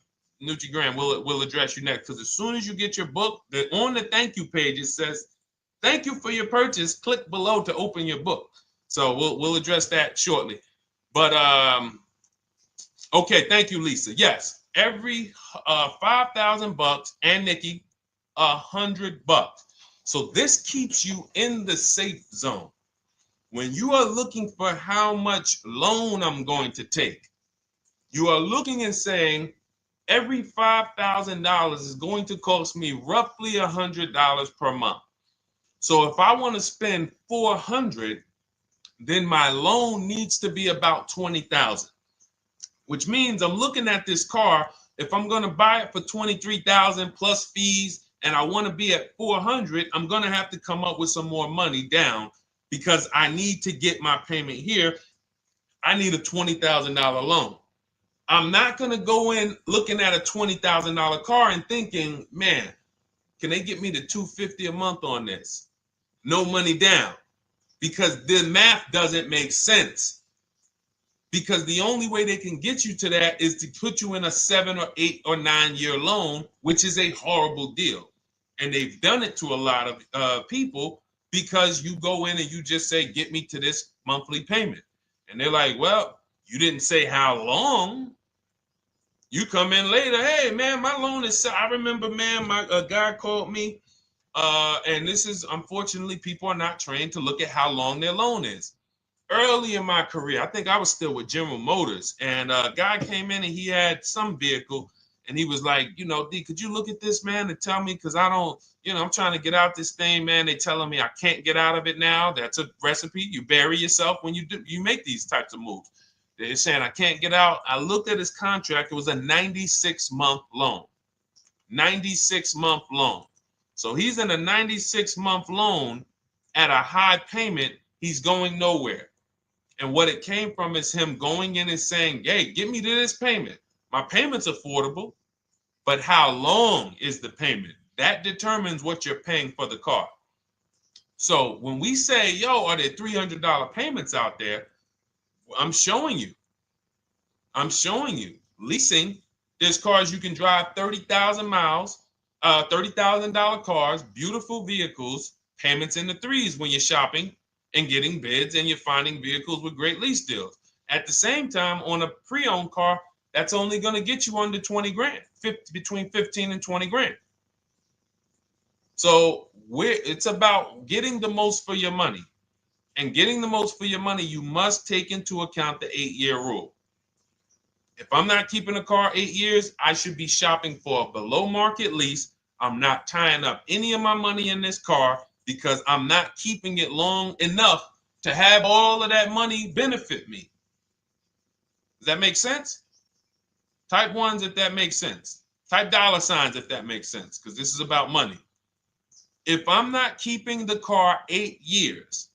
Nucci Graham will address you next, because as soon as you get your book, on the thank you page it says, "Thank you for your purchase. Click below to open your book." So we'll address that shortly. But okay, thank you, Lisa. Yes, every $5,000, and Nikki, $100. So this keeps you in the safe zone. When you are looking for how much loan I'm going to take, you are looking and saying, every $5,000 is going to cost me roughly $100 per month. So if I want to spend $400, then my loan needs to be about $20,000, which means I'm looking at this car. If I'm going to buy it for $23,000 plus fees, and I want to be at $400, I'm going to have to come up with some more money down, because I need to get my payment here. I need a $20,000 loan. I'm not going to go in looking at a $20,000 car and thinking, man, can they get me to $250 a month on this? No money down, because the math doesn't make sense. Because the only way they can get you to that is to put you in a 7 or 8 or 9 year loan, which is a horrible deal. And they've done it to a lot of people, because you go in and you just say, get me to this monthly payment. And they're like, well, you didn't say how long. You come in later, hey, man, my loan is, I remember, man, a guy called me, and this is, unfortunately, people are not trained to look at how long their loan is. Early in my career, I think I was still with General Motors, and a guy came in and he had some vehicle, And he was like, you know, D, could you look at this, man, and tell me, because I don't, you know, I'm trying to get out this thing, man. They telling me I can't get out of it now. That's a recipe. You bury yourself when you make these types of moves. They're saying I can't get out. I looked at his contract. It was a 96-month loan. 96-month loan. So he's in a 96-month loan at a high payment. He's going nowhere. And what it came from is him going in and saying, hey, get me to this payment. My payment's affordable, but how long is the payment? That determines what you're paying for the car. So when we say, yo, are there $300 payments out there? I'm showing you. Leasing, there's cars you can drive 30,000 miles, $30,000 cars, beautiful vehicles, payments in the threes when you're shopping and getting bids, and you're finding vehicles with great lease deals. At the same time, on a pre-owned car, that's only going to get you under 20 grand, between 15 and 20 grand. So it's about getting the most for your money. And getting the most for your money, you must take into account the 8-year rule. If I'm not keeping a car 8 years, I should be shopping for a below market lease. I'm not tying up any of my money in this car because I'm not keeping it long enough to have all of that money benefit me. Does that make sense? Type ones if that makes sense. Type dollar signs if that makes sense, because this is about money. If I'm not keeping the car 8 years,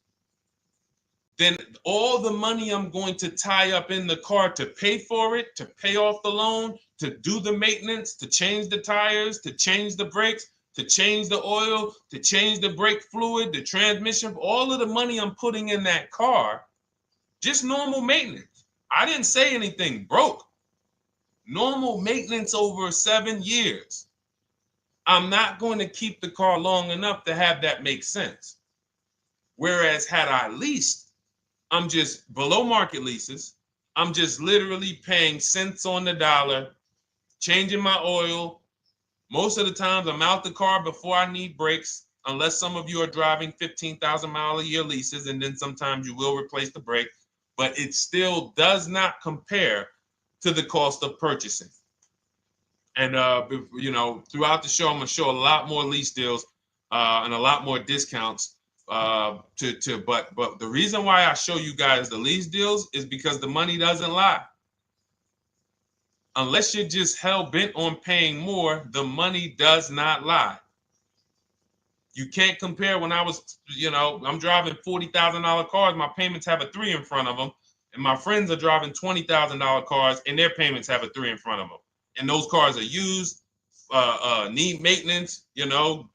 then all the money I'm going to tie up in the car to pay for it, to pay off the loan, to do the maintenance, to change the tires, to change the brakes, to change the oil, to change the brake fluid, the transmission, all of the money I'm putting in that car, just normal maintenance. I didn't say anything broke. Normal maintenance over 7 years. I'm not going to keep the car long enough to have that make sense. Whereas had I leased, I'm just below market leases. I'm just literally paying cents on the dollar, changing my oil. Most of the times I'm out the car before I need brakes, unless some of you are driving 15,000 mile a year leases, and then sometimes you will replace the brake, but it still does not compare to the cost of purchasing. And you know, throughout the show, I'm gonna show a lot more lease deals and a lot more discounts. But the reason why I show you guys the lease deals is because the money doesn't lie. Unless you're just hell bent on paying more, the money does not lie. You can't compare when I was, you know, I'm driving $40,000 cars. My payments have a 3 in front of them. And my friends are driving $20,000 cars and their payments have a 3 in front of them. And those cars are used, need maintenance, you know,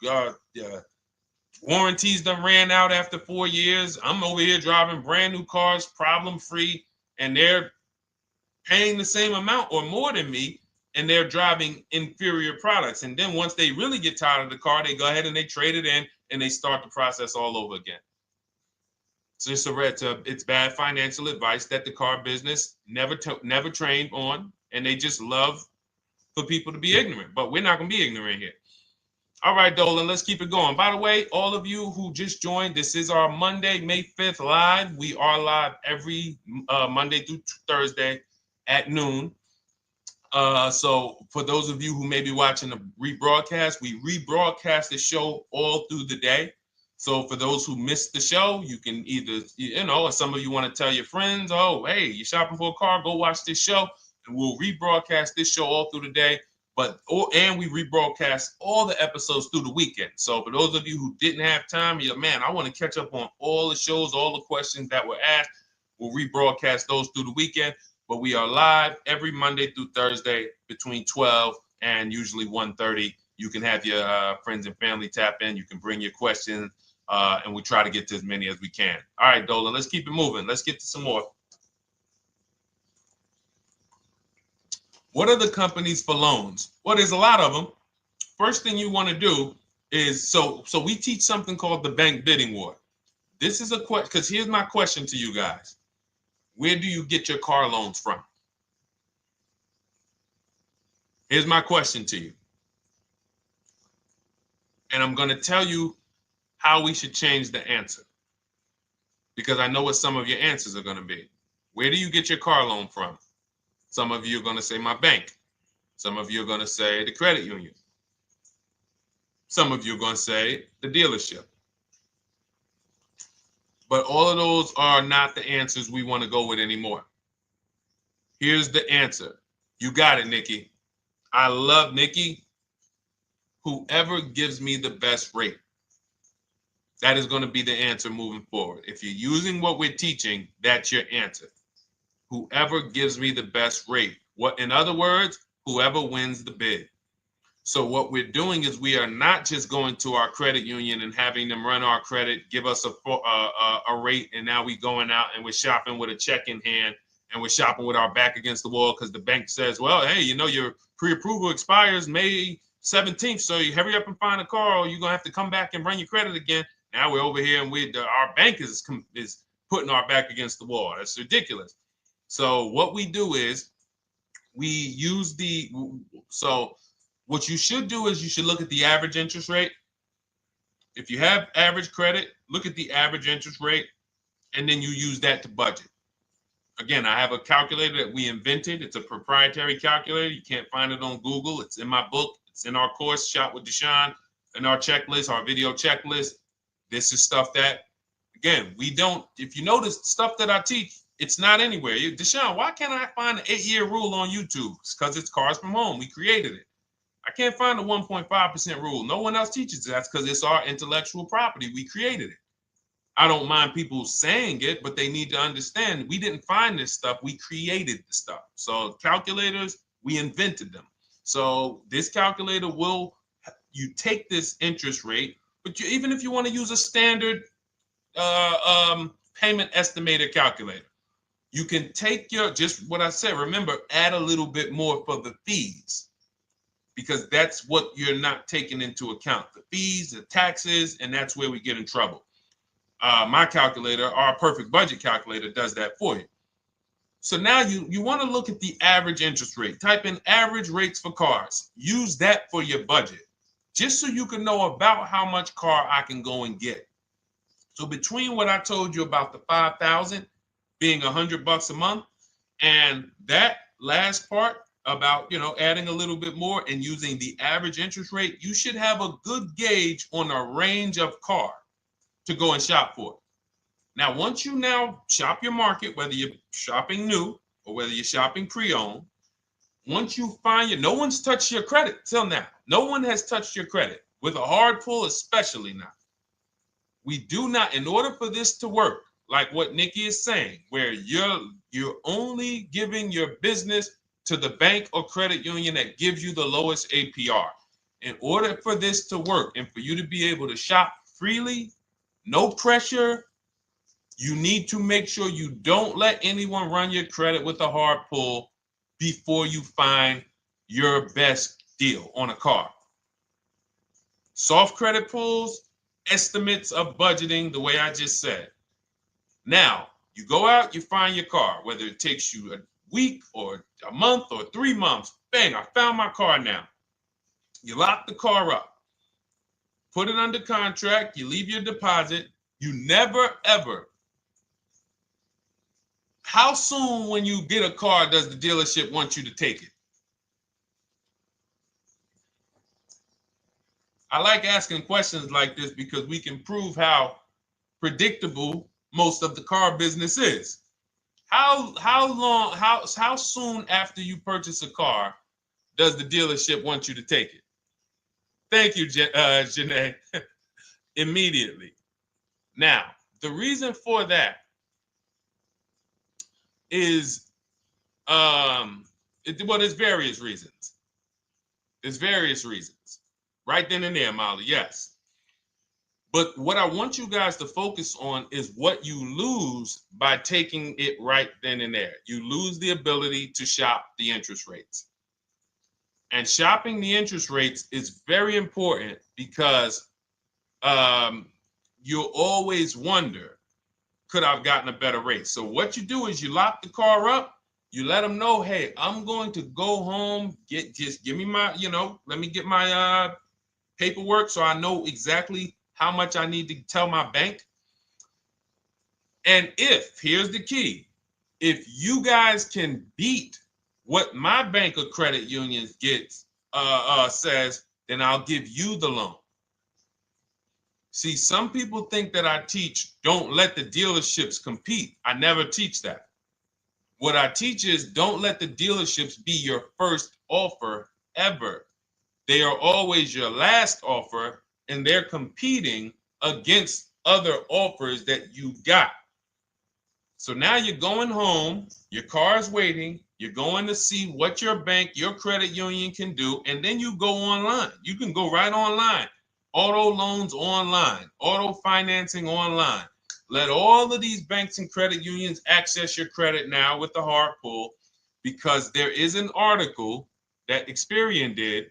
warranties done ran out after 4 years. I'm over here driving brand new cars, problem free, and they're paying the same amount or more than me, and they're driving inferior products. And then once they really get tired of the car, they go ahead and they trade it in and they start the process all over again. So it's bad financial advice that the car business never trained on, and they just love for people to be ignorant. But we're not going to be ignorant here. All right, Dolan, let's keep it going. By the way, all of you who just joined, this is our Monday, May 5th live. We are live every Monday through Thursday at noon. So for those of you who may be watching the rebroadcast, we rebroadcast the show all through the day. So for those who missed the show, you can either, you know, or some of you want to tell your friends, oh, hey, you're shopping for a car, go watch this show. And we'll rebroadcast this show all through the day. And we rebroadcast all the episodes through the weekend. So for those of you who didn't have time, you're, man, I want to catch up on all the shows, all the questions that were asked. We'll rebroadcast those through the weekend. But we are live every Monday through Thursday between 12 and usually 1:30. You can have your friends and family tap in. You can bring your questions, and we try to get to as many as we can. All right, Dolan, let's keep it moving. Let's get to some more. What are the companies for loans? Well, there's a lot of them. First thing you want to do is, so we teach something called the bank bidding war. This is a question, because here's my question to you guys. Where do you get your car loans from? Here's my question to you. And I'm going to tell you how we should change the answer, because I know what some of your answers are going to be. Where do you get your car loan from? Some of you are going to say my bank. Some of you are going to say the credit union. Some of you are going to say the dealership. But all of those are not the answers we want to go with anymore. Here's the answer. You got it, Nikki. I love Nikki. Whoever gives me the best rate. That is going to be the answer moving forward. If you're using what we're teaching, that's your answer. Whoever gives me the best rate. What, in other words, whoever wins the bid. So what we're doing is we are not just going to our credit union and having them run our credit, give us a rate, and now we going out and we're shopping with a check in hand and we're shopping with our back against the wall because the bank says, well, hey, you know, your pre-approval expires May 17th, so you hurry up and find a car or you're going to have to come back and run your credit again. Now we're over here and our bank is putting our back against the wall. That's ridiculous. So what we do is we use what you should do is you should look at the average interest rate. If you have average credit, look at the average interest rate, and then you use that to budget. Again, I have a calculator that we invented. It's a proprietary calculator. You can't find it on Google. It's in my book. It's in our course, Shop with Deshone, in our checklist, our video checklist. This is stuff that, again, we don't, if you notice stuff that I teach, it's not anywhere. Deshone, why can't I find the 8-year rule on YouTube? It's because it's Cars from Home. We created it. I can't find the 1.5% rule. No one else teaches it. That's because it's our intellectual property. We created it. I don't mind people saying it, but they need to understand we didn't find this stuff. We created the stuff. So calculators, we invented them. So this calculator you take this interest rate, but even if you want to use a standard payment estimator calculator, you can take just what I said. Remember, add a little bit more for the fees, because that's what you're not taking into account. The fees, the taxes, and that's where we get in trouble. My calculator, our perfect budget calculator, does that for you. So now you want to look at the average interest rate. Type in average rates for cars. Use that for your budget, just so you can know about how much car I can go and get. So between what I told you about the 5,000 being $100 a month, and that last part about, you know, adding a little bit more and using the average interest rate, you should have a good gauge on a range of car to go and shop for. Now, once you now shop your market, whether you're shopping new or whether you're shopping pre-owned, once you find no one's touched your credit till now. No one has touched your credit with a hard pull, especially not. We do not, in order for this to work, like what Nikki is saying, where you're only giving your business to the bank or credit union that gives you the lowest APR. In order for this to work and for you to be able to shop freely, no pressure, you need to make sure you don't let anyone run your credit with a hard pull before you find your best deal on a car. Soft credit pulls, estimates of budgeting, the way I just said. Now, you go out, you find your car, whether it takes you a week or a month or 3 months. Bang, I found my car now. You lock the car up, put it under contract, you leave your deposit. You never, ever. How soon when you get a car does the dealership want you to take it? I like asking questions like this because we can prove how predictable most of the car business is. How soon after you purchase a car does the dealership want you to take it? Thank you, Janae. Immediately. Now, the reason for that is, there's various reasons. There's various reasons. Right then and there, Molly, yes. But what I want you guys to focus on is what you lose by taking it right then and there. You lose the ability to shop the interest rates. And shopping the interest rates is very important because you'll always wonder, could I have gotten a better rate? So what you do is you lock the car up, you let them know, hey, I'm going to go home, just give me my, let me get my paperwork so I know exactly how much I need to tell my bank. And here's the key, if you guys can beat what my bank or credit union gets says, then I'll give you the loan. See, some people think that I teach don't let the dealerships compete. I never teach that. What I teach is don't let the dealerships be your first offer ever. They are always your last offer, and they're competing against other offers that you got. So now you're going home, your car's waiting, you're going to see what your bank, your credit union can do, and then you go online. You can go right online. Auto loans online, auto financing online. Let all of these banks and credit unions access your credit now with the hard pull, because there is an article that Experian did,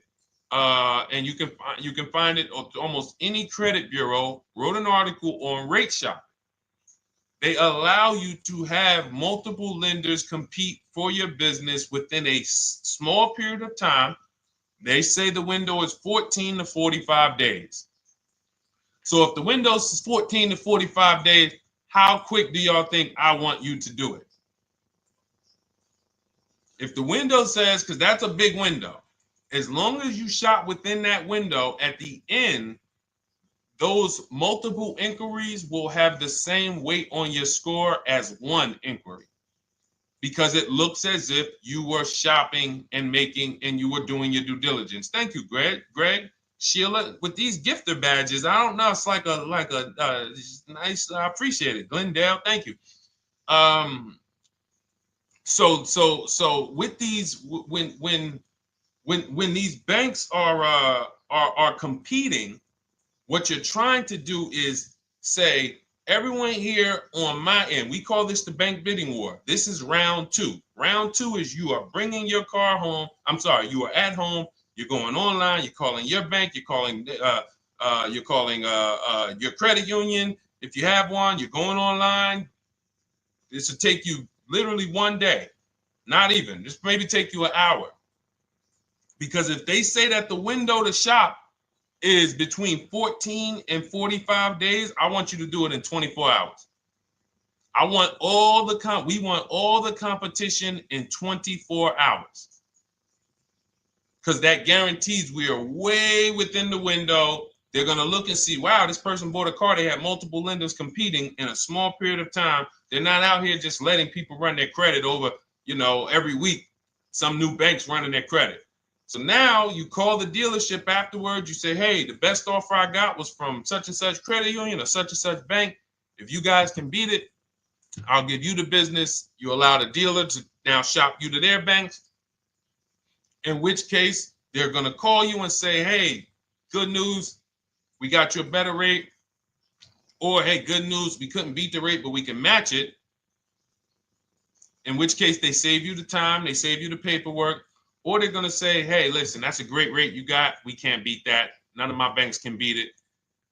and you can find it on almost any credit bureau. Wrote an article on rate shopping. They allow you to have multiple lenders compete for your business within a small period of time. They say the window is 14 to 45 days. So if the window is 14 to 45 days, how quick do y'all think I want you to do it? If the window says, because that's a big window, as long as you shop within that window, at the end, those multiple inquiries will have the same weight on your score as one inquiry, because it looks as if you were shopping and you were doing your due diligence. Thank you, Greg, Sheila, with these gifter badges. I don't know. It's like a nice. I appreciate it, Glendale. Thank you. So with these, when these banks are competing, what you're trying to do is say, everyone here on my end, we call this the bank bidding war. This is round two. Round two is you are bringing your car home. I'm sorry, you are at home. You're going online. You're calling your bank. You're calling your credit union. If you have one, you're going online. This will take you literally one day, not even. Just maybe take you an hour. Because if they say that the window to shop is between 14 and 45 days, I want you to do it in 24 hours. We want all the competition in 24 hours. Because that guarantees we are way within the window. They're going to look and see, wow, this person bought a car. They had multiple lenders competing in a small period of time. They're not out here just letting people run their credit over, every week. Some new banks running their credit. So now you call the dealership afterwards. You say, hey, the best offer I got was from such and such credit union or such and such bank. If you guys can beat it, I'll give you the business. You allow the dealer to now shop you to their banks. In which case, they're going to call you and say, hey, good news, we got you a better rate. Or, hey, good news, we couldn't beat the rate, but we can match it. In which case, they save you the time, they save you the paperwork. Or they're going to say, hey, listen, that's a great rate you got. We can't beat that. None of my banks can beat it.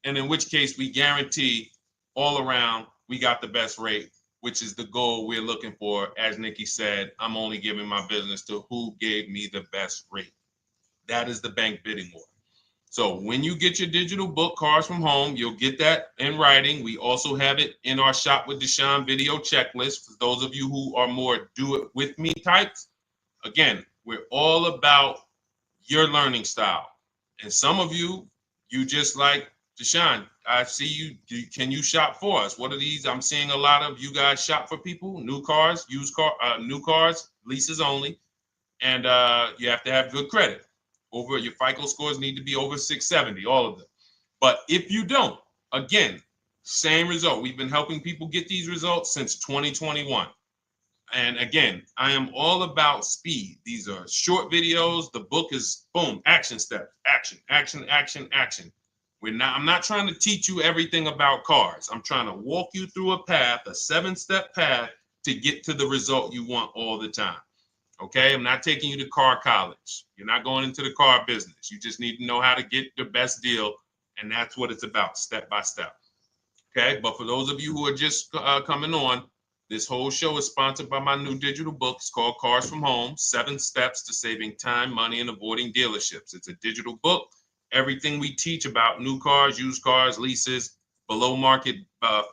And in which case, we guarantee all around we got the best rate, which is the goal we're looking for. As Nikki said, I'm only giving my business to who gave me the best rate. That is the bank bidding war. So when you get your digital book, Cars from Home, you'll get that in writing. We also have it in our Shop with Deshone video checklist for those of you who are more do it with me types. Again, we're all about your learning style. And some of you just like, Deshone, I see you. Can you shop for us? What are these? I'm seeing a lot of you guys shop for people, new cars, new cars, leases only. And you have to have good credit. Your FICO scores need to be over 670, all of them. But if you don't, again, same result. We've been helping people get these results since 2021. And again, I am all about speed. These are short videos. The book is boom, action steps, action, action, action, action. I'm not trying to teach you everything about cars. I'm trying to walk you through a path, a 7-step path to get to the result you want all the time. Okay, I'm not taking you to car college. You're not going into the car business. You just need to know how to get the best deal. And that's what it's about, step by step. Okay, but for those of you who are just coming on, this whole show is sponsored by my new digital book. It's called Cars from Home, 7 Steps to Saving Time, Money, and Avoiding Dealerships. It's a digital book. Everything we teach about new cars, used cars, leases, below market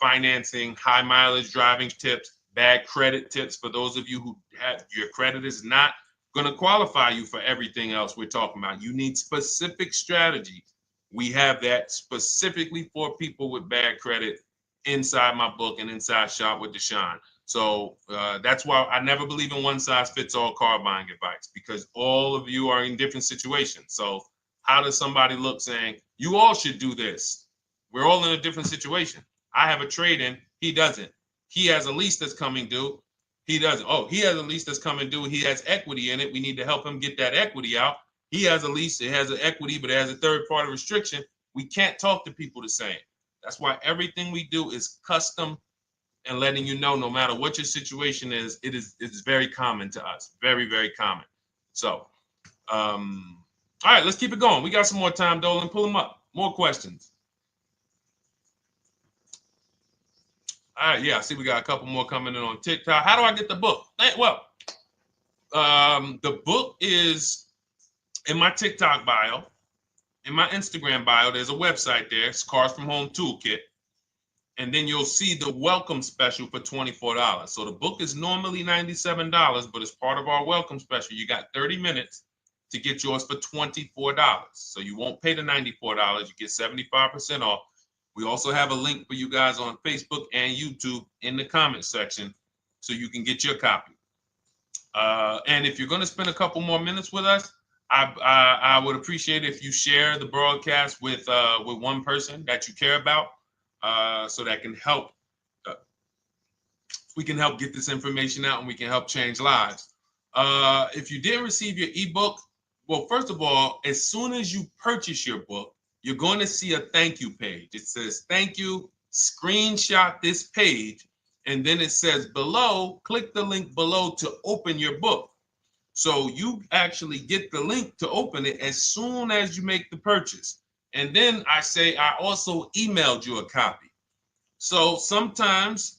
financing, high mileage driving tips, bad credit tips for those of you who have your credit is not going to qualify you for everything else we're talking about. You need specific strategy. We have that specifically for people with bad credit inside my book and inside Shop with Deshone. So that's why I never believe in one size fits all car buying advice, because all of you are in different situations. So how does somebody look saying, you all should do this? We're all in a different situation. I have a trade-in. He doesn't. He has a lease that's coming due. He doesn't. Oh, he has a lease that's coming due. He has equity in it. We need to help him get that equity out. He has a lease. It has an equity, but it has a third-party restriction. We can't talk to people the same. That's why everything we do is custom and letting you know, no matter what your situation is, it's very common to us. Very, very common. So, all right, let's keep it going. We got some more time, Dolan. Pull them up. More questions. All right, yeah, I see we got a couple more coming in on TikTok. How do I get the book? Well, the book is in my TikTok bio. In my Instagram bio, there's a website there. It's Cars from Home Toolkit. And then you'll see the welcome special for $24. So the book is normally $97, but as part of our welcome special, you got 30 minutes to get yours for $24. So you won't pay the $94. You get 75% off. We also have a link for you guys on Facebook and YouTube in the comment section so you can get your copy. And if you're going to spend a couple more minutes with us, I would appreciate if you share the broadcast with one person that you care about, so that can help. We can help get this information out, and we can help change lives. If you didn't receive your ebook, well, first of all, as soon as you purchase your book, you're going to see a thank you page. It says thank you. Screenshot this page, and then it says below, click the link below to open your book. So you actually get the link to open it as soon as you make the purchase. And then I say I also emailed you a copy. So sometimes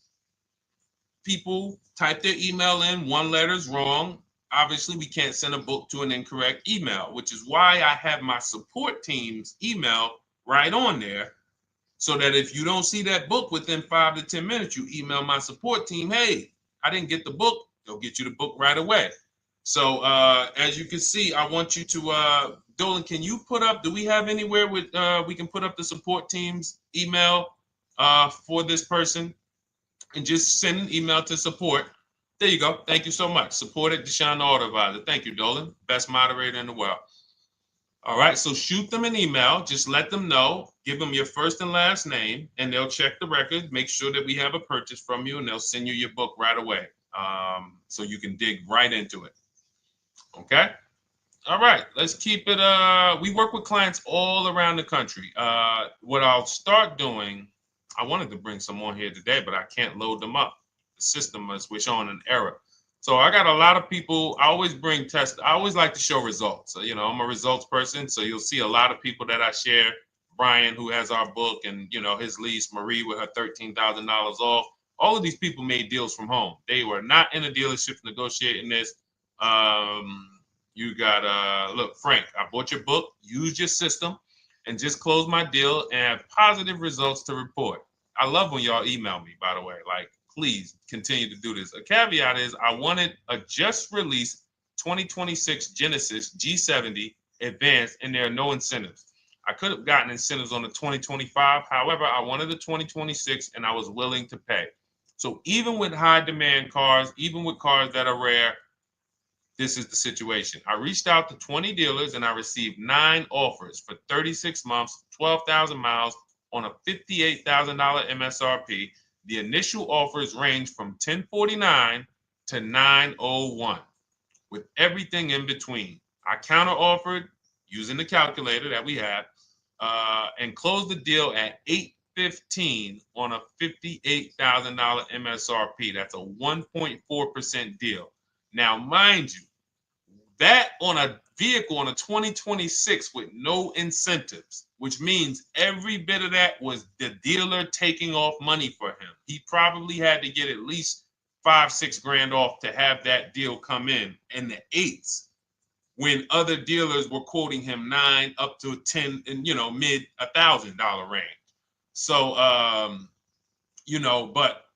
people type their email in, one letter's wrong. Obviously, we can't send a book to an incorrect email, which is why I have my support team's email right on there, so that if you don't see that book within 5 to 10 minutes, you email my support team, hey, I didn't get the book. They'll get you the book right away. So as you can see, I want you to, Dolan, can you put up, do we have anywhere with we can put up the support team's email for this person, and just send an email to support. There you go. Thank you so much. Support at Deshone the Auto Advisor. Thank you, Dolan. Best moderator in the world. All right, so shoot them an email. Just let them know. Give them your first and last name, and they'll check the record, make sure that we have a purchase from you, and they'll send you your book right away, so you can dig right into it. Okay? All right, let's keep it. We work with clients all around the country. What I'll start doing, I wanted to bring some on here today, but I can't load them up. The system is showing an error. So I got a lot of people. I always bring tests. I always like to show results. So, I'm a results person. So you'll see a lot of people that I share. Brian, who has our book, and his lease. Marie with her $13,000 off. All of these people made deals from home. They were not in a dealership negotiating this. You got look, Frank. I bought your book. Use your system, and just close my deal and have positive results to report. I love when y'all email me. By the way, please continue to do this. A caveat is I wanted a just released 2026 Genesis G70 Advanced, and there are no incentives. I could have gotten incentives on the 2025. However, I wanted the 2026, and I was willing to pay. So even with high demand cars, even with cars that are rare, this is the situation. I reached out to 20 dealers, and I received 9 offers for 36 months, 12,000 miles on a $58,000 MSRP. The initial offers range from $1049 to $901, with everything in between. I counter offered using the calculator that we have, and closed the deal at $815 on a $58,000 MSRP. That's a 1.4% deal. Now, mind you, that on a vehicle on a 2026 with no incentives, which means every bit of that was the dealer taking off money for him. He probably had to get at least $5-6 grand off to have that deal come in the 8s, when other dealers were quoting him 9 up to 10 and mid $1,000 range. So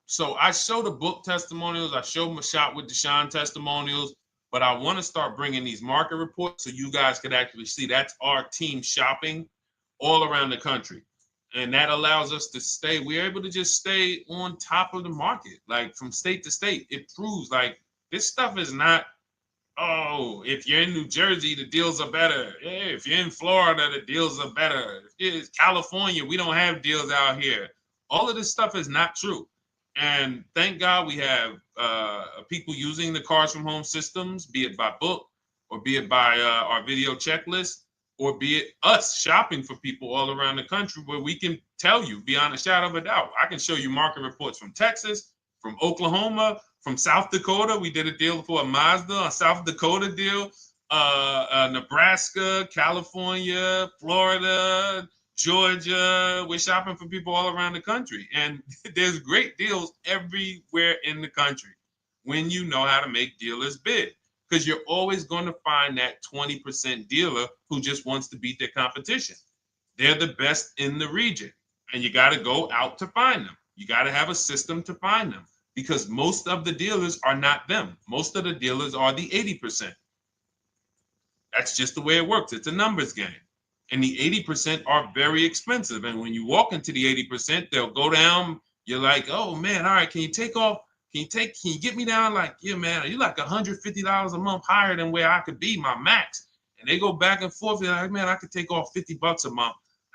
so I show the book testimonials, I show my Shop with Deshone testimonials. but I want to start bringing these market reports so you guys could actually see that's our team shopping all around the country. And that allows us to stay, we're able to just stay on top of the market, like from state to state. It proves like this stuff is not, oh, if you're in New Jersey, the deals are better. Yeah, if you're in Florida, the deals are better. If it's California, we don't have deals out here. All of this stuff is not true. And thank God we have people using the Cars from Home systems, be it by book or be it by our video checklist, or be it us shopping for people all around the country where we can tell you beyond a shadow of a doubt. I can show you market reports from Texas, from Oklahoma, from South Dakota. We did a deal for a Mazda, a South Dakota deal, Nebraska, California, Florida, Georgia. We're shopping for people all around the country. And there's great deals everywhere in the country when you know how to make dealers bid. Because you're always going to find that 20% dealer who just wants to beat their competition. They're the best in the region. And you got to go out to find them. You got to have a system to find them. Because most of the dealers are not them. Most of the dealers are the 80%. That's just the way it works. It's a numbers game. And the 80% are very expensive. And when you walk into the 80%, they'll go down. You're like, oh man, all right, can you take off? Can you get me down? Like, yeah, man, you're like $150 a month higher than where I could be, my max. And they go back and forth. They're like, man, I could take off $50 a month.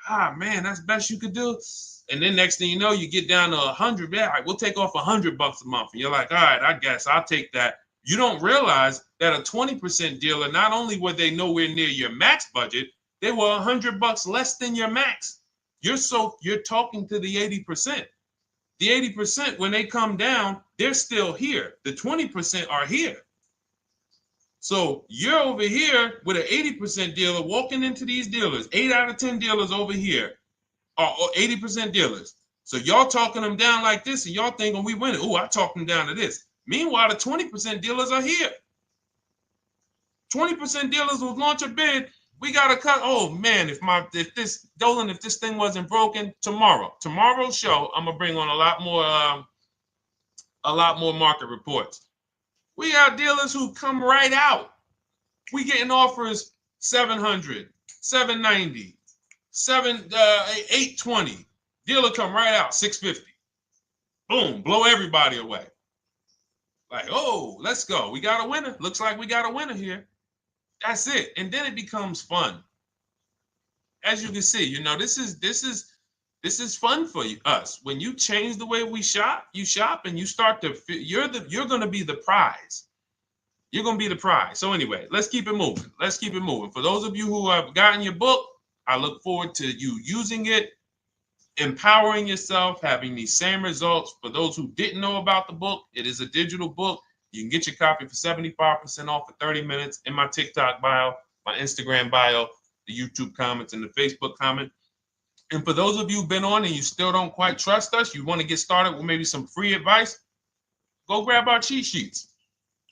Ah, man, that's the best you could do. And then next thing you know, you get down to 100. Yeah, all right, we'll take off $100 a month. And you're like, all right, I guess I'll take that. You don't realize that a 20% dealer, not only were they nowhere near your max budget, they were $100 less than your max. You're talking to the 80%. The 80%, when they come down, they're still here. The 20% are here. So you're over here with an 80% dealer walking into these dealers. 8 out of 10 dealers over here are 80% dealers. So y'all talking them down like this, and y'all thinking we winning. Oh, I talked them down to this. Meanwhile, the 20% dealers are here. 20% dealers will launch a bid. We got to cut. Oh man, if this thing wasn't broken, tomorrow's show, I'm gonna bring on a lot more market reports. We got dealers who come right out. We getting offers 700, 790, 820. Dealer come right out 650. Boom, blow everybody away. Like, oh, let's go. We got a winner. Looks like we got a winner here. That's it. And then it becomes fun. As you can see, this is fun for us. When you change the way you shop and you start to you're going to be the prize. You're going to be the prize. So anyway, let's keep it moving. For those of you who have gotten your book, I look forward to you using it, empowering yourself, having these same results. For those who didn't know about the book, it is a digital book. You can get your copy for 75% off for 30 minutes in my TikTok bio, my Instagram bio, the YouTube comments, and the Facebook comment. And for those of you who've been on and you still don't quite trust us, you want to get started with maybe some free advice, go grab our cheat sheets.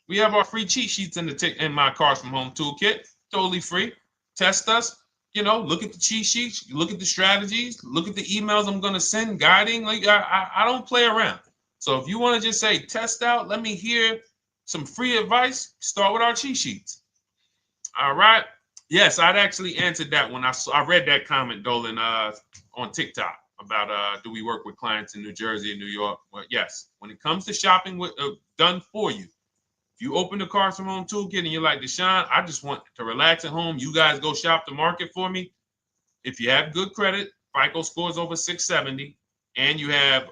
We have our free cheat sheets in my Cars from Home toolkit, totally free. Test us, look at the cheat sheets, look at the strategies, look at the emails I'm going to send, guiding. Like I don't play around. So if you want to just say, test out, let me hear some free advice, start with our cheat sheets. All right. Yes, I'd actually answered that when I read that comment, Dolan, on TikTok about do we work with clients in New Jersey and New York? Well, yes. When it comes to shopping done for you, if you open the Cars from Home toolkit and you're like, Deshone, I just want to relax at home. You guys go shop the market for me. If you have good credit, FICO scores over 670, and you have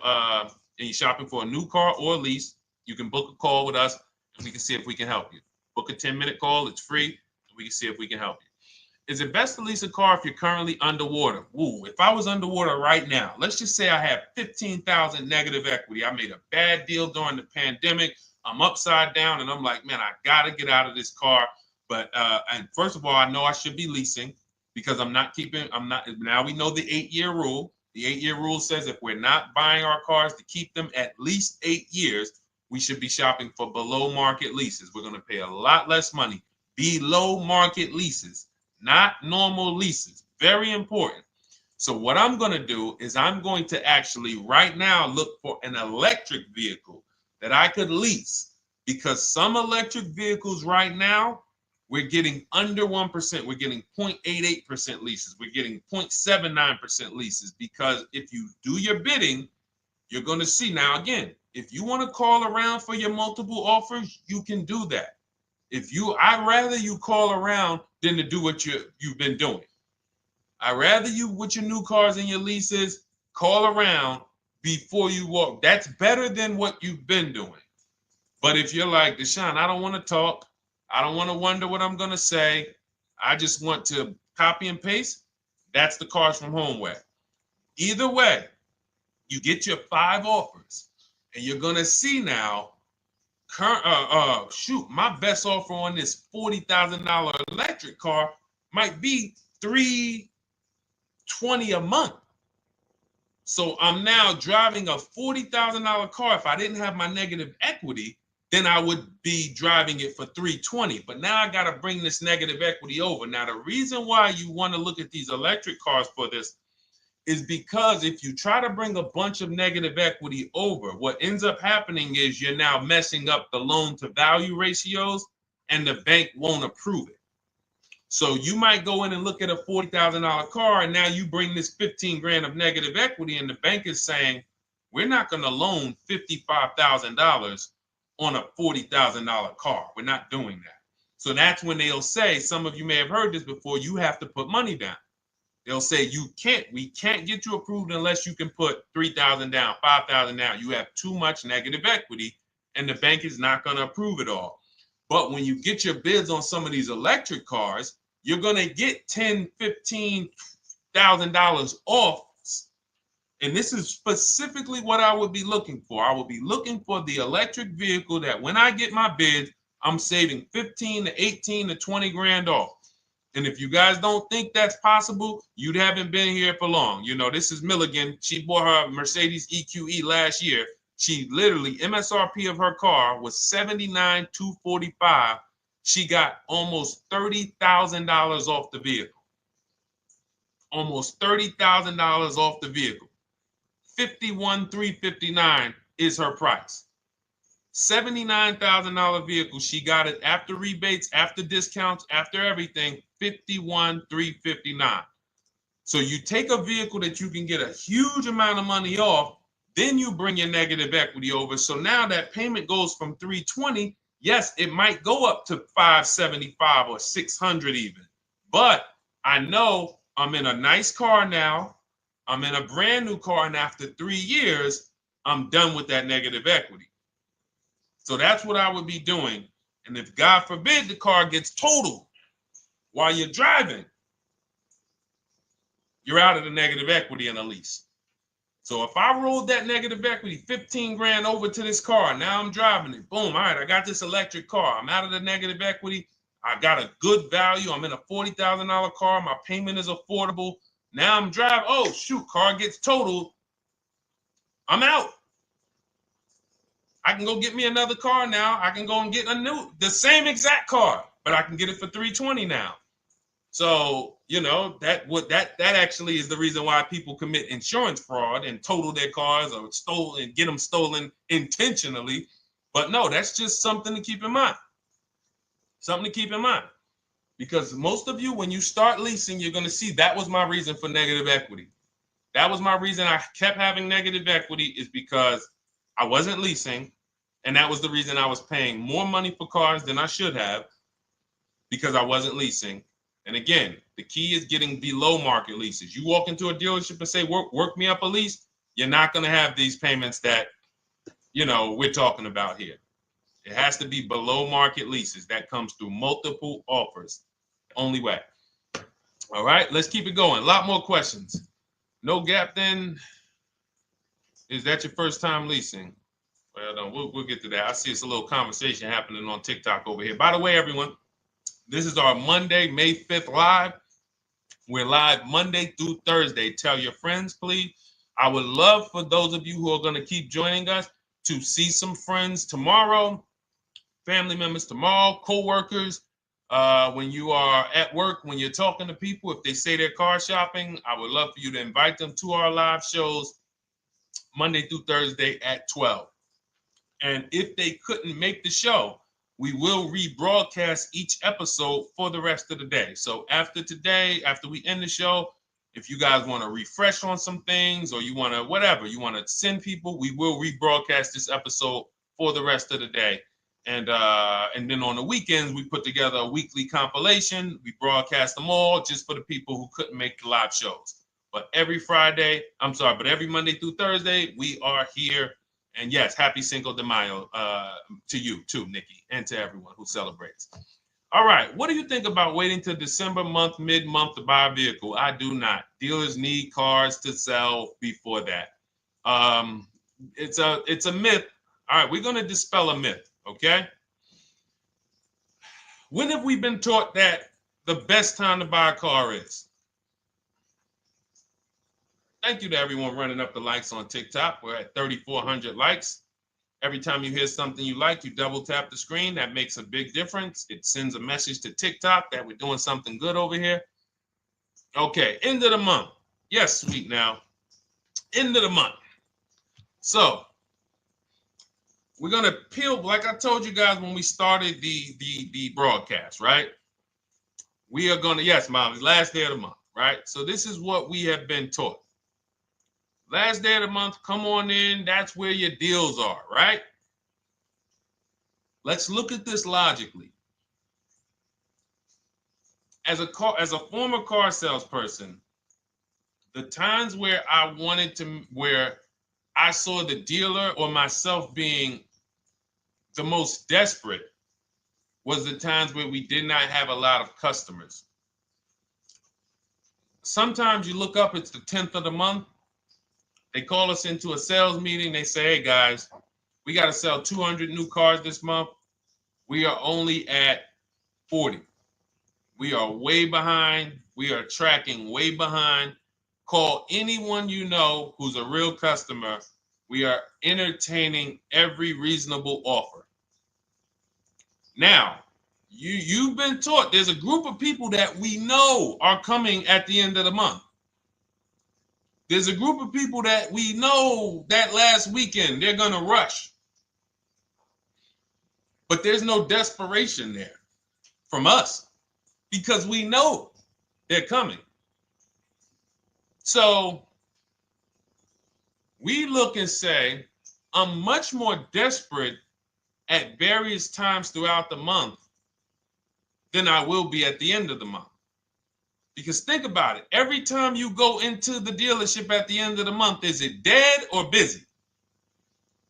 and you're shopping for a new car or a lease, you can book a call with us and we can see if we can help you. Book a 10-minute call. It's free. And we can see if we can help you. Is it best to lease a car if you're currently underwater? Ooh, if I was underwater right now, let's just say I have 15,000 negative equity. I made a bad deal during the pandemic. I'm upside down and I'm like, man, I got to get out of this car. But and first of all, I know I should be leasing because now we know the 8-year rule. The 8-year rule says if we're not buying our cars to keep them at least 8 years, we should be shopping for below market leases. We're going to pay a lot less money. Below market leases, not normal leases. Very important. So what I'm going to do is I'm going to actually right now look for an electric vehicle that I could lease because some electric vehicles right now, we're getting under 1%. We're getting 0.88% leases. We're getting 0.79% leases, because if you do your bidding, you're going to see. Now, again, if you want to call around for your multiple offers, you can do that. I'd rather you call around than to do what you've been doing. I'd rather you, with your new cars and your leases, call around before you walk. That's better than what you've been doing. But if you're like, Deshone, I don't want to talk. I don't want to wonder what I'm going to say. I just want to copy and paste. That's the Cars from Home way. Either way, you get your 5 offers, and you're going to see now, my best offer on this $40,000 electric car might be $320 a month. So I'm now driving a $40,000 car. If I didn't have my negative equity, then I would be driving it for $320. But now I got to bring this negative equity over. Now, the reason why you want to look at these electric cars for this is because if you try to bring a bunch of negative equity over, what ends up happening is you're now messing up the loan to value ratios, and the bank won't approve it. So you might go in and look at a $40,000 car, and now you bring this 15 grand of negative equity, and the bank is saying, we're not going to loan $55,000 on a $40,000 car. We're not doing that. So that's when they'll say, some of you may have heard this before, you have to put money down. They'll say, we can't get you approved unless you can put $3,000 down, $5,000 down. You have too much negative equity, and the bank is not going to approve it all. But when you get your bids on some of these electric cars, you're going to get $10,000, $15,000 off. And this is specifically what I would be looking for. I would be looking for the electric vehicle that when I get my bid, I'm saving 15 to 18 to 20 grand off. And if you guys don't think that's possible, you haven't been here for long. You know, this is Milligan. She bought her Mercedes EQE last year. She literally, MSRP of her car was $79,245. She got almost $30,000 off the vehicle. Almost $30,000 off the vehicle. $51,359 is her price. $79,000 vehicle. She got it after rebates, after discounts, after everything. $51,359. So you take a vehicle that you can get a huge amount of money off, then you bring your negative equity over. So now that payment goes from $320. Yes, it might go up to $575 or $600 even. But I know I'm in a nice car now. I'm in a brand new car, and after 3 years, I'm done with that negative equity. So that's what I would be doing. And if God forbid the car gets totaled while you're driving, you're out of the negative equity in a lease. So if I rolled that negative equity, 15 grand over to this car, now I'm driving it. Boom. All right, I got this electric car. I'm out of the negative equity. I got a good value. I'm in a $40,000 car. My payment is affordable. Now I'm driving. Oh, shoot, car gets totaled. I'm out. I can go get me another car now. I can go and get the same exact car, but I can get it for $320 now. So, you know, that actually is the reason why people commit insurance fraud and total their cars or get them stolen intentionally. But no, that's just something to keep in mind. Something to keep in mind. Because most of you, when you start leasing, you're going to see that was my reason for negative equity. That was my reason I kept having negative equity, is because I wasn't leasing. And that was the reason I was paying more money for cars than I should have, because I wasn't leasing. And again, the key is getting below market leases. You walk into a dealership and say, work me up a lease, you're not going to have these payments that, you know, we're talking about here. It has to be below market leases. That comes through multiple offers. Only way. All right, let's keep it going. A lot more questions. No gap then. Is that your first time leasing? Well, no, we'll get to that. I see it's a little conversation happening on TikTok over here. By the way, everyone, this is our Monday, May 5th live. We're live Monday through Thursday. Tell your friends, please. I would love for those of you who are going to keep joining us to see some friends tomorrow, family members tomorrow, co-workers. When you are at work, when you're talking to people, if they say they're car shopping, I would love for you to invite them to our live shows Monday through Thursday at 12. And if they couldn't make the show, we will rebroadcast each episode for the rest of the day. So after today, after we end the show, if you guys want to refresh on some things or you want to whatever, you want to send people, we will rebroadcast this episode for the rest of the day. And then on the weekends, we put together a weekly compilation. We broadcast them all just for the people who couldn't make the live shows. But every Monday through Thursday, we are here. And yes, happy Cinco de Mayo to you too, Nikki, and to everyone who celebrates. All right, what do you think about waiting till December month, mid-month to buy a vehicle? I do not. Dealers need cars to sell before that. It's a myth. All right, we're going to dispel a myth, okay? When have we been taught that the best time to buy a car is? Thank you to everyone running up the likes on TikTok. We're at 3,400 likes. Every time you hear something you like, you double tap the screen. That makes a big difference. It sends a message to TikTok that we're doing something good over here. Okay, end of the month. Yes, sweet now. End of the month. So we're going to peel, like I told you guys when we started the broadcast, right? We are going to, yes, Molly, last day of the month, right? So this is what we have been taught. Last day of the month, come on in. That's where your deals are, right? Let's look at this logically. As a former car salesperson, the times where where I saw the dealer or myself being the most desperate was the times where we did not have a lot of customers. Sometimes you look up, it's the 10th of the month. They call us into a sales meeting. They say, hey, guys, we got to sell 200 new cars this month. We are only at 40. We are way behind. We are tracking way behind. Call anyone you know who's a real customer. We are entertaining every reasonable offer. Now, you've been taught there's a group of people that we know are coming at the end of the month. There's a group of people that we know that last weekend they're going to rush. But there's no desperation there from us because we know they're coming. So we look and say, I'm much more desperate at various times throughout the month than I will be at the end of the month. Because think about it. Every time you go into the dealership at the end of the month, is it dead or busy?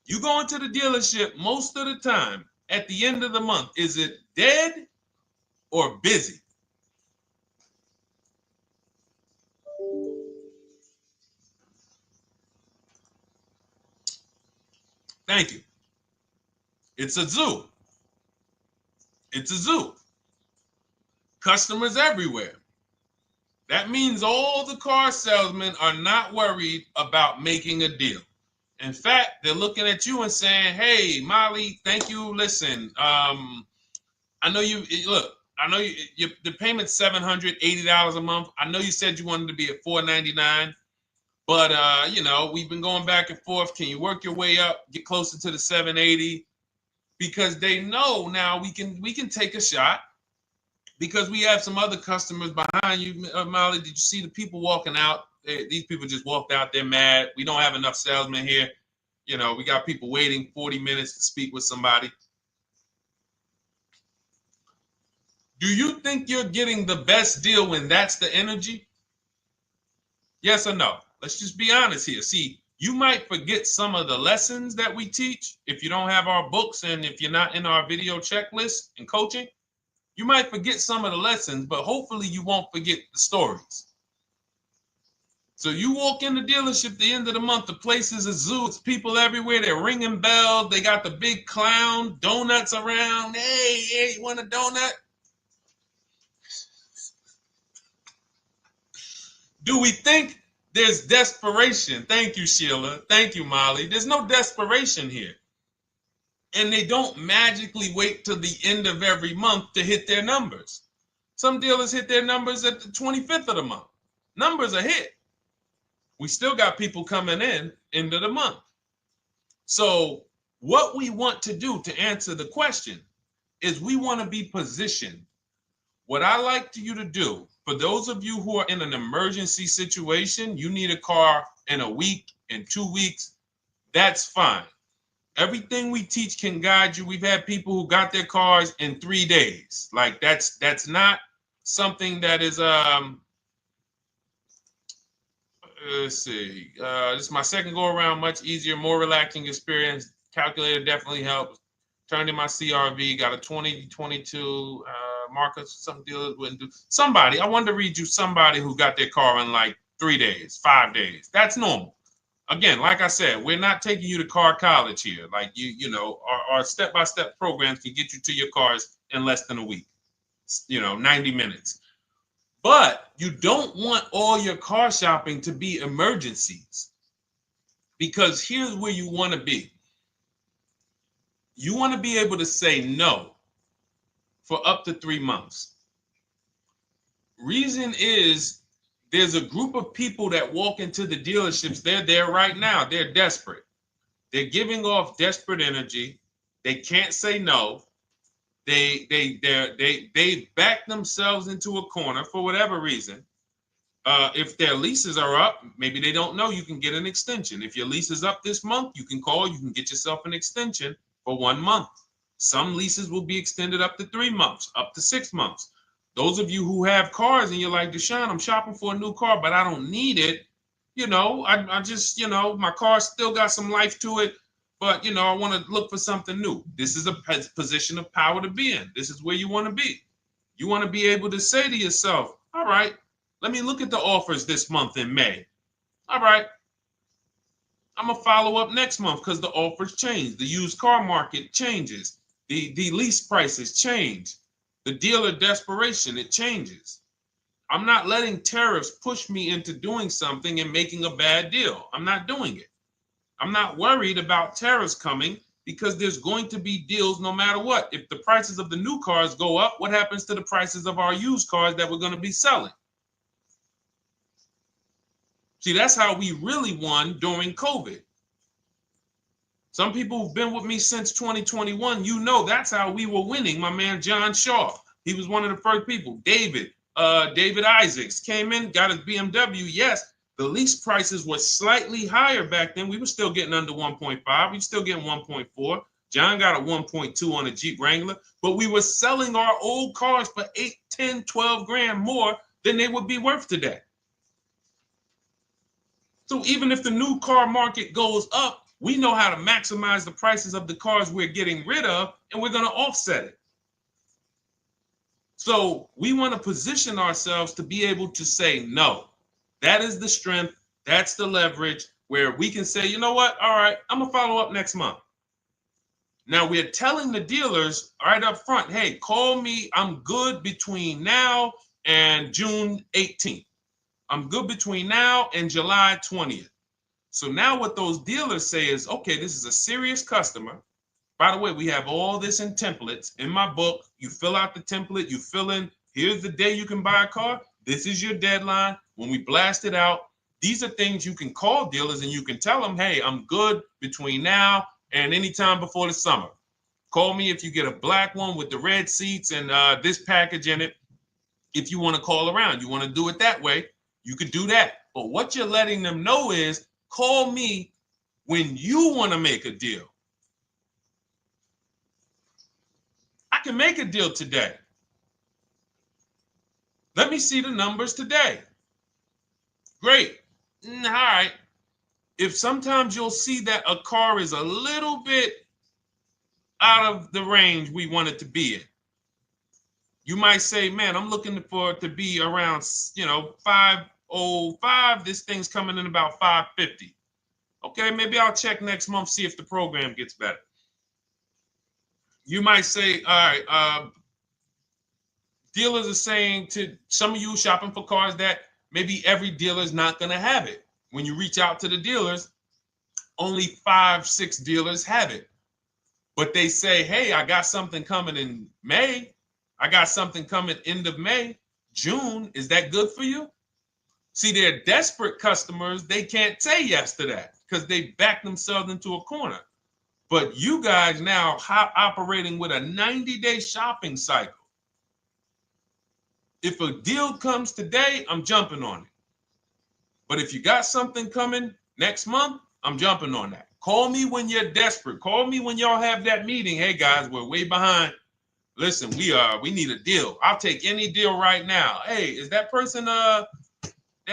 You go into the dealership most of the time at the end of the month, is it dead or busy? Thank you. It's a zoo. It's a zoo. Customers everywhere. That means all the car salesmen are not worried about making a deal. In fact, they're looking at you and saying, hey, Molly, thank you. Listen, I know the payment's $780 a month. I know you said you wanted to be at $499, but we've been going back and forth. Can you work your way up, get closer to the $780? Because they know now we can take a shot. Because we have some other customers behind you, Molly. Did you see the people walking out? These people just walked out. They're mad. We don't have enough salesmen here. We got people waiting 40 minutes to speak with somebody. Do you think you're getting the best deal when that's the energy? Yes or no? Let's just be honest here. See, you might forget some of the lessons that we teach if you don't have our books and if you're not in our video checklist and coaching. You might forget some of the lessons, but hopefully you won't forget the stories. So you walk in the dealership at the end of the month, the place is a zoo. It's people everywhere. They're ringing bells. They got the big clown, donuts around. Hey, you want a donut? Do we think there's desperation? Thank you, Sheila. Thank you, Molly. There's no desperation here. And they don't magically wait till the end of every month to hit their numbers. Some dealers hit their numbers at the 25th of the month. Numbers are hit. We still got people coming in end of the month. So What we want to do to answer the question is we want to be positioned. What I like you to do, for those of you who are in an emergency situation, you need a car in a week, in 2 weeks, that's fine. Everything we teach can guide you. We've had people who got their cars in 3 days. Like that's not something that is let's see. This is my second go around, much easier, more relaxing experience. Calculator definitely helps. Turned in my CRV, got a 2022 Marcus. Some dealers wouldn't do. Somebody, I wanted to read you somebody who got their car in like 3 days, 5 days. That's normal. Again, like I said, we're not taking you to car college here. Like you know, our step-by-step programs can get you to your cars in less than a week. 90 minutes. But you don't want all your car shopping to be emergencies, because here's where you want to be. You want to be able to say no for up to 3 months. Reason is there's a group of people that walk into the dealerships. They're there right now. They're desperate. They're giving off desperate energy. They can't say no. They back themselves into a corner for whatever reason. If their leases are up, maybe they don't know you can get an extension. If your lease is up this month, you can call, you can get yourself an extension for 1 month. Some leases will be extended up to 3 months, up to 6 months. Those of you who have cars and you're like, Deshone, I'm shopping for a new car, but I don't need it. I just, my car still got some life to it, but, I want to look for something new. This is a position of power to be in. This is where you want to be. You want to be able to say to yourself, all right, let me look at the offers this month in May. All right, I'm going to follow up next month because the offers change. The used car market changes. The lease prices change. The dealer desperation, it changes. I'm not letting tariffs push me into doing something and making a bad deal. I'm not doing it. I'm not worried about tariffs coming because there's going to be deals no matter what. If the prices of the new cars go up, what happens to the prices of our used cars that we're going to be selling? See, that's how we really won during COVID. Some people who've been with me since 2021, that's how we were winning. My man John Shaw, he was one of the first people. David Isaacs came in, got his BMW. Yes, the lease prices were slightly higher back then. We were still getting under 1.5. We were still getting 1.4. John got a 1.2 on a Jeep Wrangler, but we were selling our old cars for 8, 10, 12 grand more than they would be worth today. So even if the new car market goes up, we know how to maximize the prices of the cars we're getting rid of, and we're going to offset it. So we want to position ourselves to be able to say no. That is the strength. That's the leverage where we can say, you know what? All right, I'm going to follow up next month. Now we're telling the dealers right up front, hey, call me. I'm good between now and June 18th. I'm good between now and July 20th. So now what those dealers say is, okay, this is a serious customer. By the way, we have all this in templates. In my book, you fill out the template, you fill in, here's the day you can buy a car. This is your deadline. When we blast it out, these are things you can call dealers and you can tell them, hey, I'm good between now and anytime before the summer. Call me if you get a black one with the red seats and this package in it. If you want to call around, you want to do it that way, you could do that. But what you're letting them know is, call me when you want to make a deal. I can make a deal today. Let me see the numbers today. Great. All right. If sometimes you'll see that a car is a little bit out of the range we want it to be in, you might say, man, I'm looking for it to be around, 505. This thing's coming in about 550. Okay, maybe I'll check next month, see if the program gets better. You might say, all right, dealers are saying to some of you shopping for cars that maybe every dealer is not going to have it. When you reach out to the dealers, only 5, 6 dealers have it. But they say, hey, I got something coming in May. I got something coming end of May, June. Is that good for you? See, they're desperate customers. They can't say yes to that because they back themselves into a corner. But you guys now operating with a 90-day shopping cycle. If a deal comes today, I'm jumping on it. But if you got something coming next month, I'm jumping on that. Call me when you're desperate. Call me when y'all have that meeting. Hey guys, we're way behind. Listen, we need a deal. I'll take any deal right now. Hey, is that person that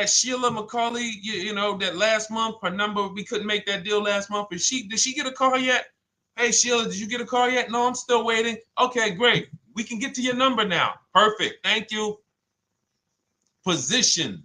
Sheila McCauley, you know, that last month, her number, we couldn't make that deal last month. Did she get a car yet? Hey Sheila, did you get a car yet? No, I'm still waiting. Okay, great. We can get to your number now. Perfect. Thank you. Positioned.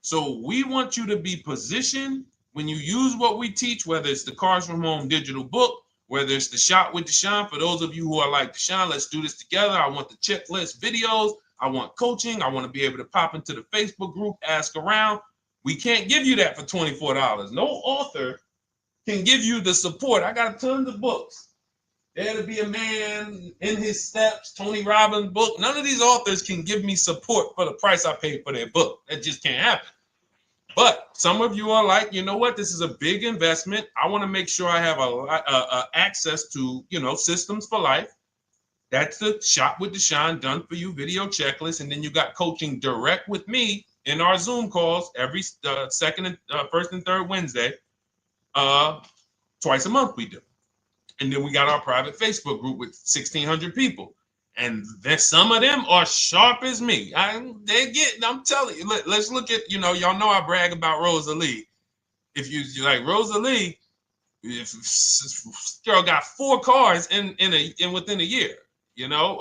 So we want you to be positioned when you use what we teach, whether it's the Cars from Home digital book, whether it's the Shop with Deshone. For those of you who are like, Deshone, let's do this together. I want the checklist videos. I want coaching. I want to be able to pop into the Facebook group, ask around. We can't give you that for $24. No author can give you the support. I got tons of books. There to Be a Man, In His Steps, Tony Robbins' book. None of these authors can give me support for the price I paid for their book. That just can't happen. But some of you are like, you know what? This is a big investment. I want to make sure I have a access to, you know, systems for life. That's the Shop with Deshone done for you video checklist. And then you got coaching direct with me in our Zoom calls every first and third Wednesday. Twice a month we do. And then we got our private Facebook group with 1,600 people. And then some of them are sharp as me. I'm telling you, let's look at, you know, y'all know I brag about Rosalie. If you like Rosalie, if girl got 4 cars in within a year, you know.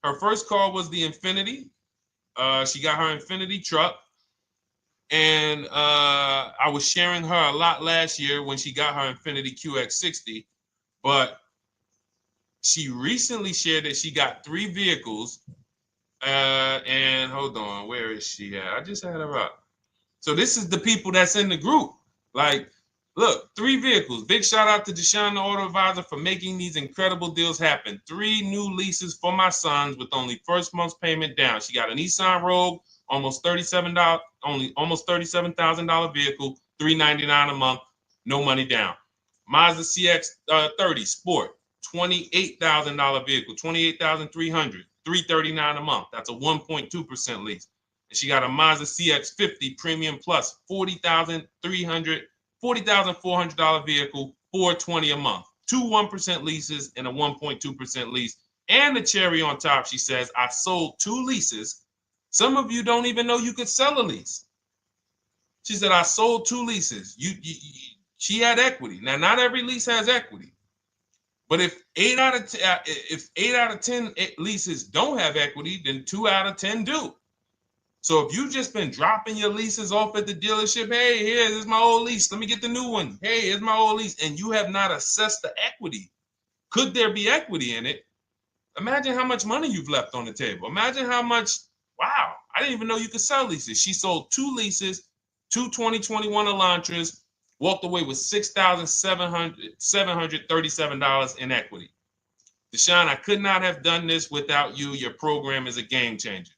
Her first car was the Infinity. She got her Infinity truck. And I was sharing her a lot last year when she got her Infinity QX60, but she recently shared that she got 3 vehicles. And hold on, where is she at? I just had her up. So this is the people that's in the group. Like, look, 3 vehicles. Big shout out to Deshone the Auto Advisor for making these incredible deals happen. 3 new leases for my sons with only first month's payment down. She got a Nissan Rogue, almost $37,000 vehicle, $399 a month, no money down. Mazda CX-30 Sport, $28,000 vehicle, $28,300, $339 a month. That's a 1.2% lease. And she got a Mazda CX-50 Premium Plus, $40,400 vehicle, $420 a month. 2 1% leases and a 1.2% lease. And the cherry on top, she says, I sold 2 leases. Some of you don't even know you could sell a lease. She said, I sold 2 leases. She had equity. Now, not every lease has equity. But if 8 out of 10 leases don't have equity, then 2 out of 10 do. So if you've just been dropping your leases off at the dealership, hey, here's my old lease. Let me get the new one. Hey, here's my old lease. And you have not assessed the equity. Could there be equity in it? Imagine how much money you've left on the table. Imagine how much, wow, I didn't even know you could sell leases. She sold 2 leases, 2 2021 Elantras, walked away with $6,737 in equity. Deshone, I could not have done this without you. Your program is a game changer.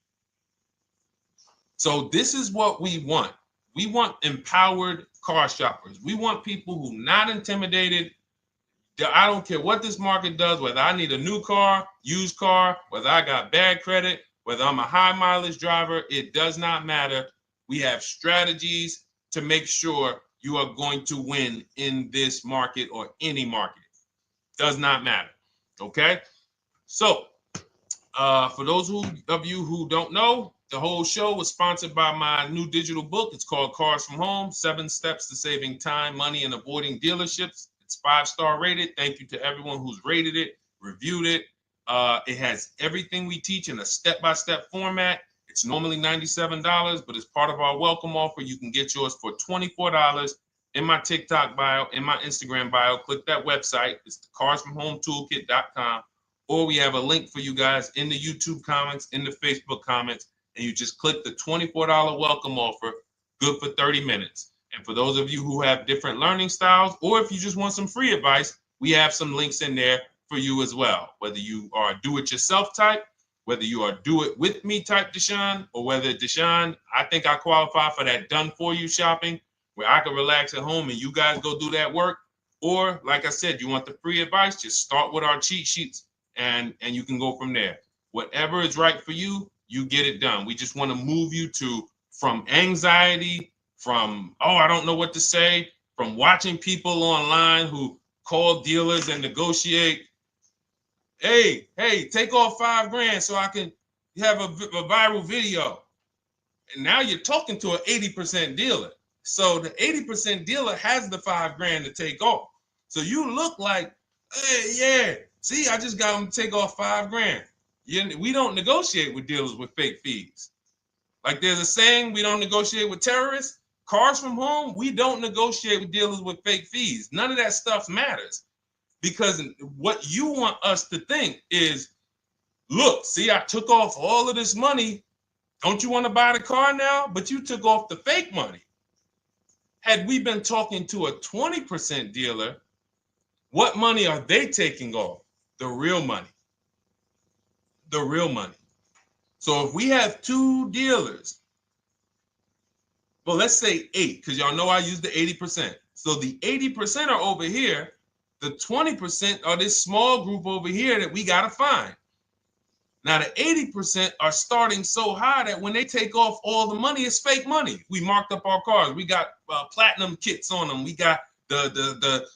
So this is what we want. We want empowered car shoppers. We want people who are not intimidated. I don't care what this market does, whether I need a new car, used car, whether I got bad credit, whether I'm a high mileage driver, it does not matter. We have strategies to make sure you are going to win in this market or any market. Does not matter. Okay? So, for those of you who don't know, the whole show was sponsored by my new digital book. It's called Cars from Home, 7 Steps to Saving Time, Money, and Avoiding Dealerships. It's 5-star rated. Thank you to everyone who's rated it, reviewed it. It has everything we teach in a step-by-step format. It's normally $97, but as part of our welcome offer, you can get yours for $24 in my TikTok bio, in my Instagram bio. Click that website. It's the carsfromhometoolkit.com. Or we have a link for you guys in the YouTube comments, in the Facebook comments, and you just click the $24 welcome offer, good for 30 minutes. And for those of you who have different learning styles, or if you just want some free advice, we have some links in there for you as well. Whether you are do-it-yourself type, whether you are do-it-with-me type Deshone, or whether Deshone, I think I qualify for that done-for-you shopping, where I can relax at home and you guys go do that work. Or like I said, you want the free advice, just start with our cheat sheets and you can go from there. Whatever is right for you, you get it done. We just want to move you from anxiety, from, oh, I don't know what to say, from watching people online who call dealers and negotiate. Hey, take off $5,000 so I can have a viral video. And now you're talking to an 80% dealer. So the 80% dealer has the $5,000 to take off. So you look like, hey, yeah, see, I just got them to take off $5,000. We don't negotiate with dealers with fake fees. Like there's a saying, we don't negotiate with terrorists. Cars from home, we don't negotiate with dealers with fake fees. None of that stuff matters. Because what you want us to think is, look, see, I took off all of this money. Don't you want to buy the car now? But you took off the fake money. Had we been talking to a 20% dealer, what money are they taking off? The real money. The real money. So if we have 2 dealers, well, let's say 8, because y'all know I use the 80%. So the 80% are over here. The 20% are this small group over here that we got to find. Now, the 80% are starting so high that when they take off all the money, it's fake money. We marked up our cars. We got platinum kits on them. We got the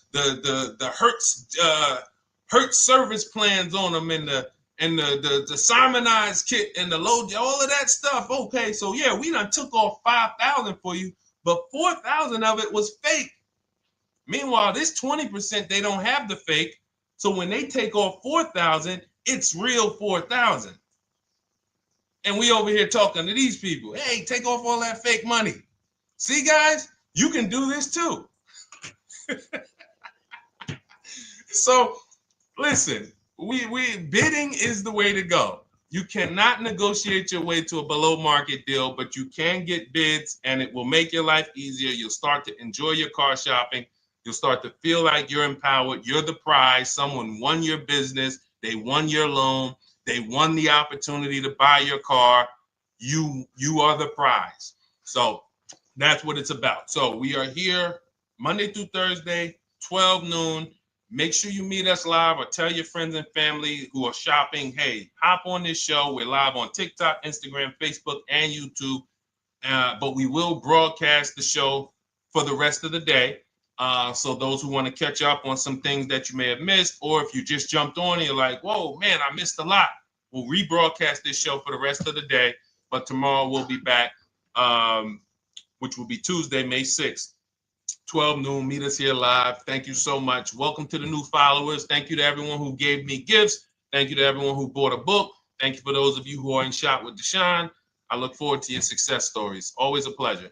Hertz service plans on them, and the Simonized kit and the low, all of that stuff. Okay, so yeah, we done took off 5,000 for you, but 4,000 of it was fake. Meanwhile, this 20%, they don't have the fake. So when they take off 4,000, it's real 4,000. And we over here talking to these people. Hey, take off all that fake money. See, guys, you can do this too. So listen, we bidding is the way to go. You cannot negotiate your way to a below market deal, but you can get bids and it will make your life easier. You'll start to enjoy your car shopping. You'll start to feel like you're empowered. You're the prize. Someone won your business. They won your loan. They won the opportunity to buy your car. You are the prize. So that's what it's about. So we are here Monday through Thursday, 12 noon. Make sure you meet us live or tell your friends and family who are shopping, hey, hop on this show. We're live on TikTok, Instagram, Facebook, and YouTube. But we will broadcast the show for the rest of the day. So those who want to catch up on some things that you may have missed, or if you just jumped on and you're like, whoa, man, I missed a lot. We'll rebroadcast this show for the rest of the day. But tomorrow we'll be back, which will be Tuesday, May 6th, 12 noon. Meet us here live. Thank you so much. Welcome to the new followers. Thank you to everyone who gave me gifts. Thank you to everyone who bought a book. Thank you for those of you who are in Shop with Deshone. I look forward to your success stories. Always a pleasure.